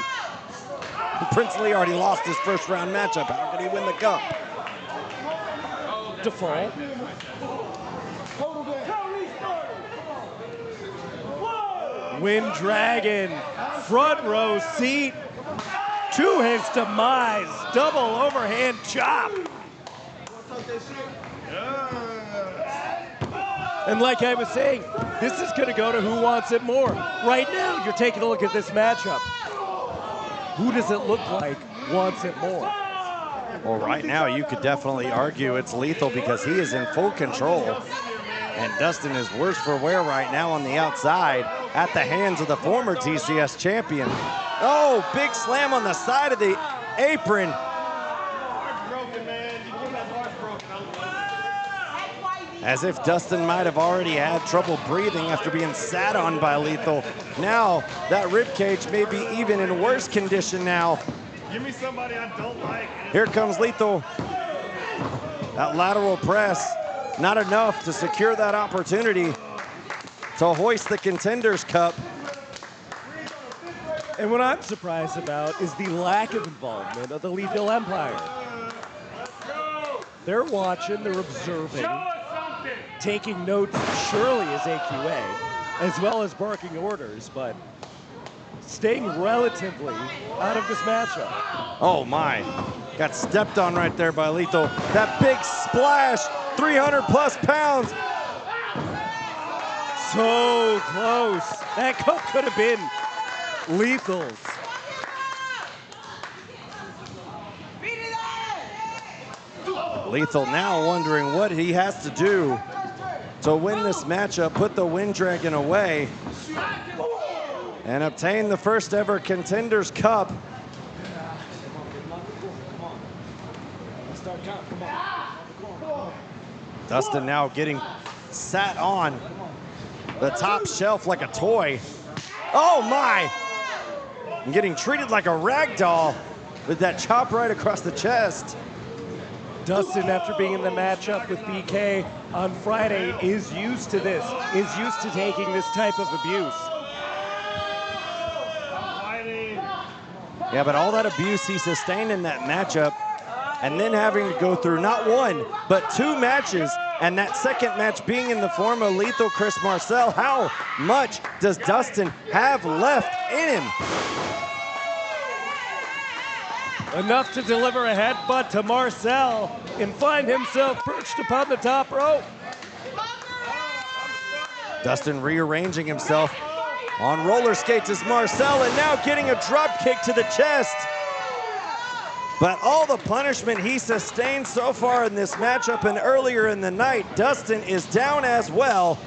Prince Lee already lost his first round matchup. How could he win the cup?
Default. Wind Dragon, front row seat to his demise. Double overhand chop. And like I was saying, this is going to go to who wants it more. Right now, you're taking a look at this matchup. Who does it look like wants it more?
Well, right now, you could definitely argue it's Lethal because he is in full control. And Dustin is worse for wear right now on the outside at the hands of the former TCS champion. Oh, big slam on the side of the apron. As if Dustin might have already had trouble breathing after being sat on by Lethal. Now, that ribcage may be even in worse condition now.
Give me somebody I don't like.
Here comes Lethal. That lateral press, not enough to secure that opportunity to hoist the Contenders Cup.
And what I'm surprised about is the lack of involvement of the Lethal Empire. They're watching, they're observing, taking notes surely as AQA, as well as barking orders, but staying relatively out of this matchup.
Oh my, got stepped on right there by Lethal. That big splash, 300 plus pounds.
So close. That cup could have been Lethal's.
Lethal now wondering what he has to do to win this matchup, put the Wind Dragon away, and obtain the first ever Contenders Cup. Dustin now getting sat on the top shelf like a toy. Oh my! And getting treated like a rag doll with that chop right across the chest.
Dustin, after being in the matchup with BK on Friday, is used to this, is used to taking this type of abuse.
Yeah, but all that abuse he sustained in that matchup, and then having to go through not one, but 2 matches, and that second match being in the form of Lethal Chris Marcell, how much does Dustin have left in him?
Enough to deliver a headbutt to Marcell and find himself perched upon the top rope.
Dustin rearranging himself on roller skates as Marcell, and now getting a drop kick to the chest. But all the punishment he sustained so far in this matchup and earlier in the night, Dustin is down as well.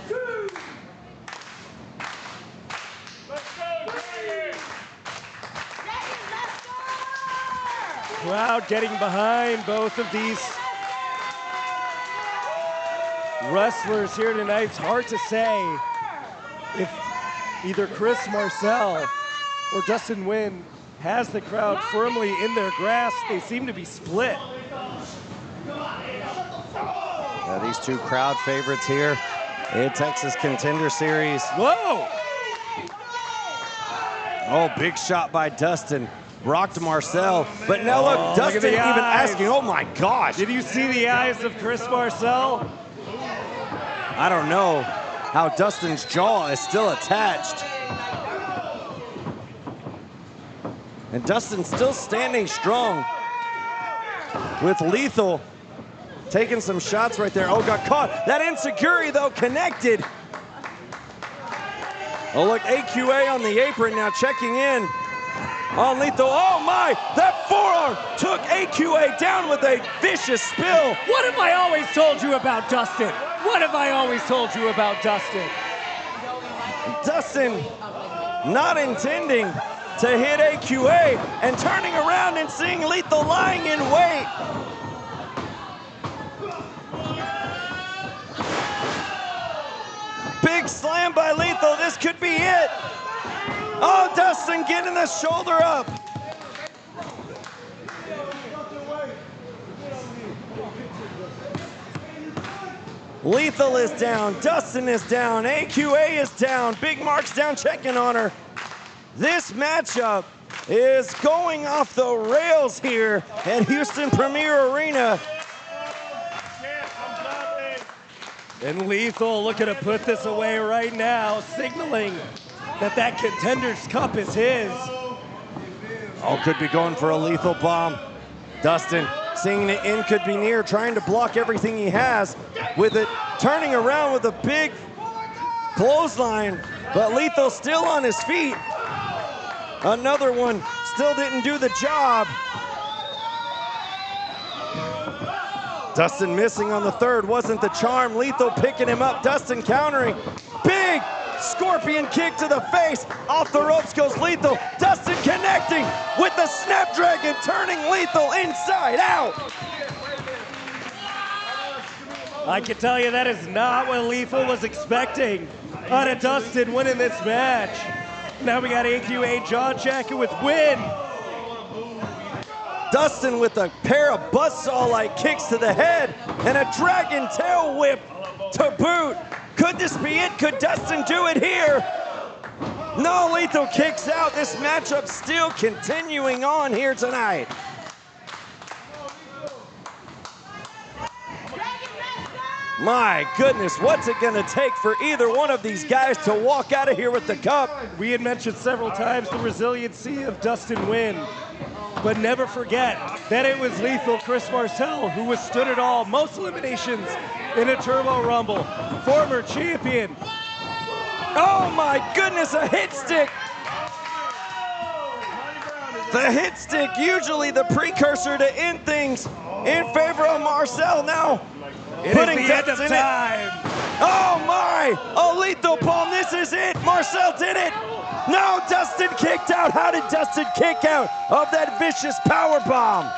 Crowd getting behind both of these wrestlers here tonight. It's hard to say if either Chris Marcell or Dustin Nguyen has the crowd firmly in their grasp. They seem to be split.
These 2 crowd favorites here in Texas Contender Series.
Whoa!
Oh, big shot by Dustin. Rocked Marcell, but now look, Dustin even asking, oh my gosh.
Did you see the eyes of Chris Marcell?
I don't know how Dustin's jaw is still attached. And Dustin's still standing strong with Lethal taking some shots right there. Oh, got caught. That enziguri though connected. Oh look, AQA on the apron now checking in on Lethal. Oh my, that forearm took AQA down with a vicious spill.
What have I always told you about Dustin? What have I always told you about Dustin?
Dustin not intending to hit AQA and turning around and seeing Lethal lying in wait. Big slam by Lethal, this could be it. Oh, Dustin getting the shoulder up. Lethal is down, Dustin is down, AQA is down, Big Mark's down checking on her. This matchup is going off the rails here at Houston Premier Arena.
And Lethal looking to put this away right now, signaling that Contenders Cup is his.
Oh, could be going for a lethal bomb. Dustin seeing the end could be near, trying to block everything he has with it, turning around with a big clothesline, but Lethal still on his feet. Another one still didn't do the job. Dustin missing on the third, wasn't the charm. Lethal picking him up, Dustin countering. Big scorpion kick to the face. Off the ropes goes Lethal. Dustin connecting with the Snapdragon, turning Lethal inside out.
I can tell you that is not what Lethal was expecting out of Dustin winning this match. Now we got AQA jaw jacking with Nguyen.
Dustin with a pair of buzzsaw-like kicks to the head and a dragon tail whip to boot. Could this be it? Could Dustin do it here? No, Lethal kicks out. This matchup still continuing on here tonight. My goodness, what's it gonna take for either one of these guys to walk out of here with the cup?
We had mentioned several times the resiliency of Dustin Nguyen, but never forget that it was Lethal Chris Marcell who withstood it all. Most eliminations in a Turbo Rumble. Former champion.
Oh my goodness, a hit stick. The hit stick, usually the precursor to end things. in favor of Marcell now.
It is the end of time.
Oh my! A lethal palm, this is it! Marcell did it! No, Dustin kicked out. How did Dustin kick out of that vicious power bomb?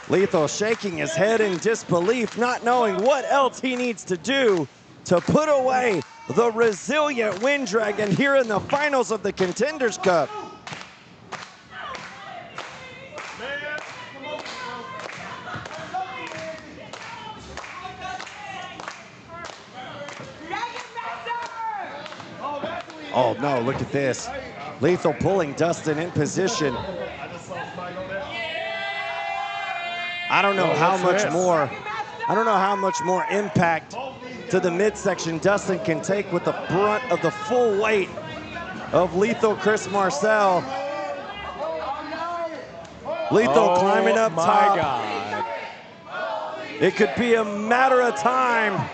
Lethal shaking his head in disbelief, not knowing what else he needs to do to put away the resilient Wind Dragon here in the finals of the Contenders Cup. Oh no, look at this. Lethal pulling Dustin in position. I don't know how much more. I don't know how much more impact to the midsection Dustin can take with the brunt of the full weight of Lethal Chris Marcell. Lethal climbing up top.
God.
It could be a matter of time.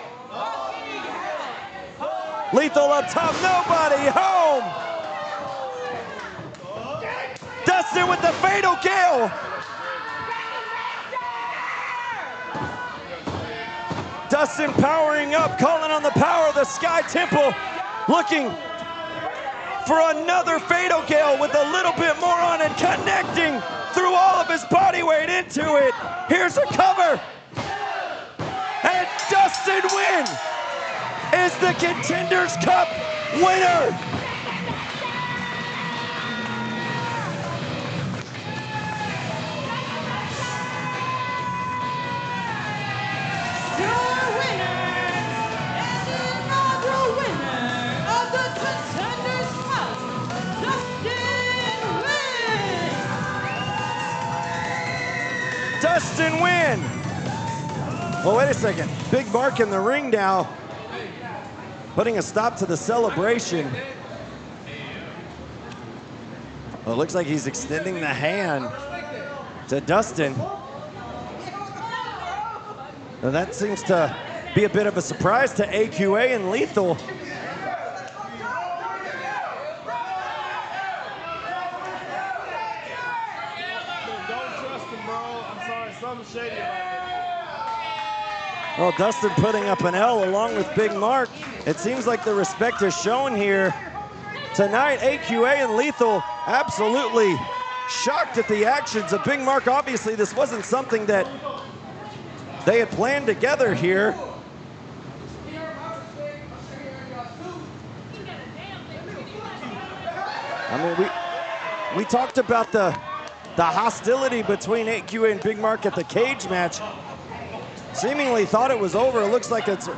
Lethal up top, nobody home. Dustin with the fatal kill. Dustin powering up, calling on the power of the Sky Temple, looking for another fatal kill with a little bit more on it, connecting through all of his body weight into it. Here's a cover. And Dustin Nguyen is the Contenders Cup winner.
Your winner and the inaugural winner of the Contenders Cup, Dustin Nguyen.
Dustin Nguyen. Well, wait a second. Big Mark in the ring now, putting a stop to the celebration. Well, it looks like he's extending the hand to Dustin. Now that seems to be a bit of a surprise to AQA and Lethal.
Don't trust him, bro. I'm sorry, something's shady about it.
Well, Dustin putting up an L along with Big Mark. It seems like the respect is shown here tonight. AQA and Lethal absolutely shocked at the actions of Big Mark. Obviously, this wasn't something that they had planned together here. I mean, we talked about the hostility between AQA and Big Mark at the cage match. Seemingly thought it was over. It looks like it's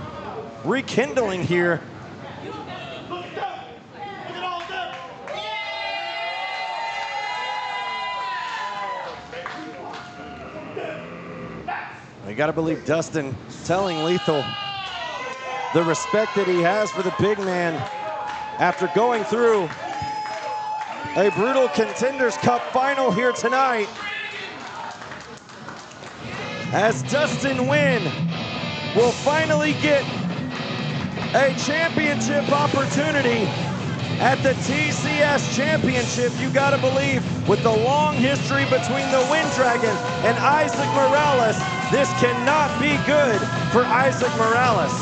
rekindling here. You gotta believe Dustin telling Lethal the respect that he has for the big man after going through a brutal Contenders Cup final here tonight. As Dustin Nguyen will finally get a championship opportunity at the TCS Championship. You gotta believe, with the long history between the Wind Dragon and Isaac Morales, this cannot be good for Isaac Morales.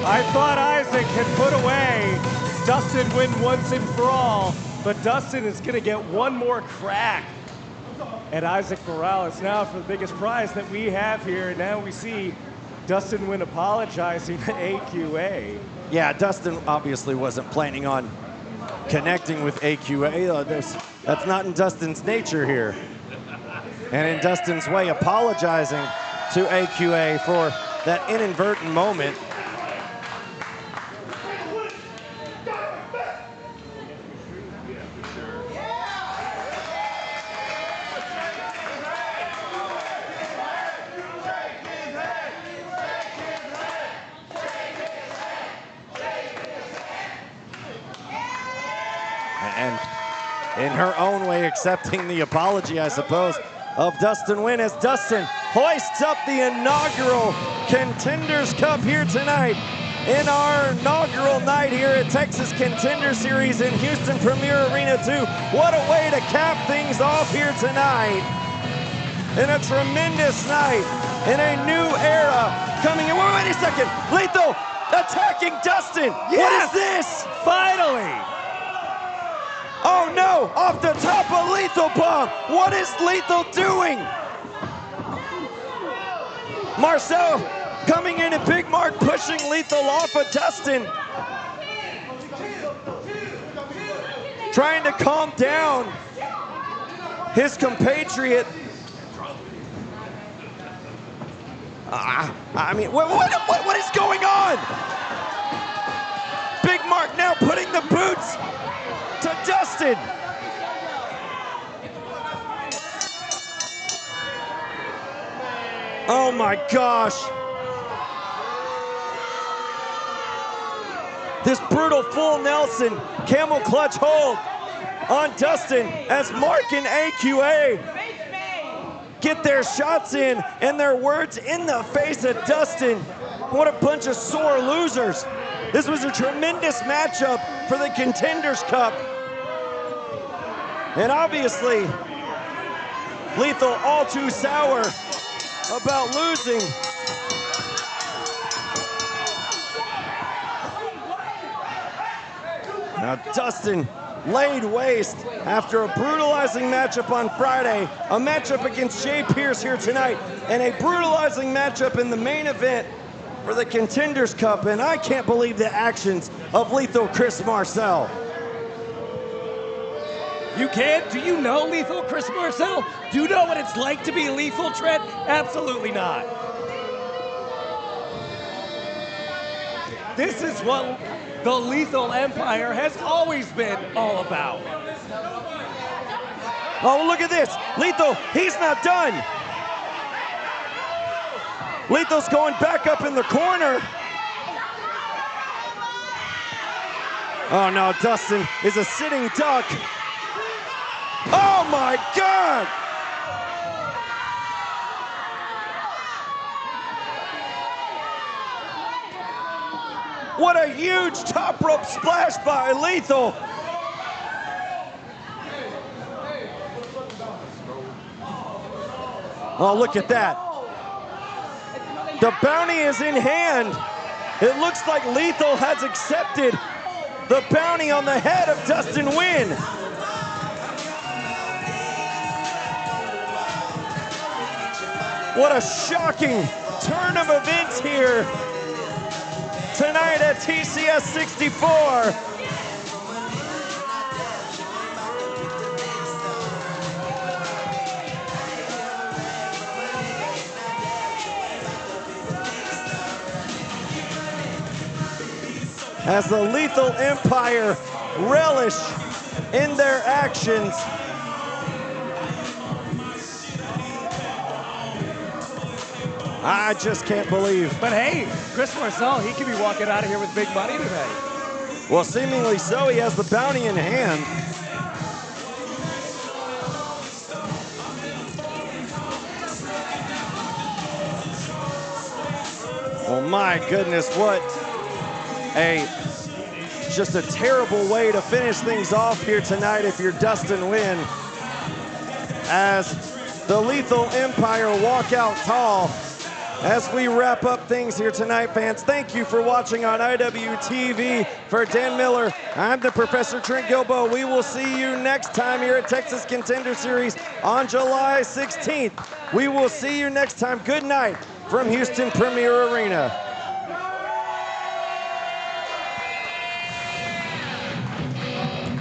I thought Isaac had put away Dustin Nguyen once and for all, but Dustin is gonna get one more crack at Isaac Morales now for the biggest prize that we have here. And now we see Dustin Nguyen apologizing to AQA.
Yeah, Dustin obviously wasn't planning on connecting with AQA. That's not in Dustin's nature here. And in Dustin's way, apologizing to AQA for that inadvertent moment. And in her own way accepting the apology, I suppose, of Dustin Nguyen, as Dustin hoists up the inaugural Contenders Cup here tonight in our inaugural night here at Texas Contender Series in Houston Premier Arena 2. What a way to cap things off here tonight. In a tremendous night, in a new era coming in. Wait a second, Lethal attacking Dustin.
Yes!
What is this?
Finally!
Oh no, off the top of Lethal bomb. What is Lethal doing? Marcell coming in and Big Mark pushing Lethal off of Dustin. Trying to calm down his compatriot. I mean, what is going on? Big Mark now putting the boots to Dustin. Oh my gosh. This brutal full Nelson camel clutch hold on Dustin as Mark and AQA get their shots in and their words in the face of Dustin. What a bunch of sore losers. This was a tremendous matchup for the Contenders Cup. And obviously, Lethal all too sour about losing. Now Dustin laid waste after a brutalizing matchup on Friday, a matchup against Jay Pierce here tonight, and a brutalizing matchup in the main event for the Contenders Cup, and I can't believe the actions of Lethal Chris Marcell.
You can't? Do you know Lethal Chris Marcell? Do you know what it's like to be lethal, Trent? Absolutely not. This is what the Lethal Empire has always been all about.
Oh, look at this. Lethal, he's not done. Lethal's going back up in the corner. Oh no, Dustin is a sitting duck. Oh my God! What a huge top rope splash by Lethal. Oh, look at that. The bounty is in hand. It looks like Lethal has accepted the bounty on the head of Dustin Nguyen. What a shocking turn of events here tonight at TCS 64. As the Lethal Empire relish in their actions. I just can't believe.
But hey, Chris Marcell, he could be walking out of here with big money tonight.
Well, seemingly so. He has the bounty in hand. Oh my goodness, what just a terrible way to finish things off here tonight if you're Dustin Nguyen. As the Lethal Empire walk out tall. As we wrap up things here tonight, fans, thank you for watching on IWTV. For Dan Miller, I'm the Professor Trent Gilbo. We will see you next time here at Texas Contender Series on July 16th. We will see you next time. Good night from Houston Premier Arena.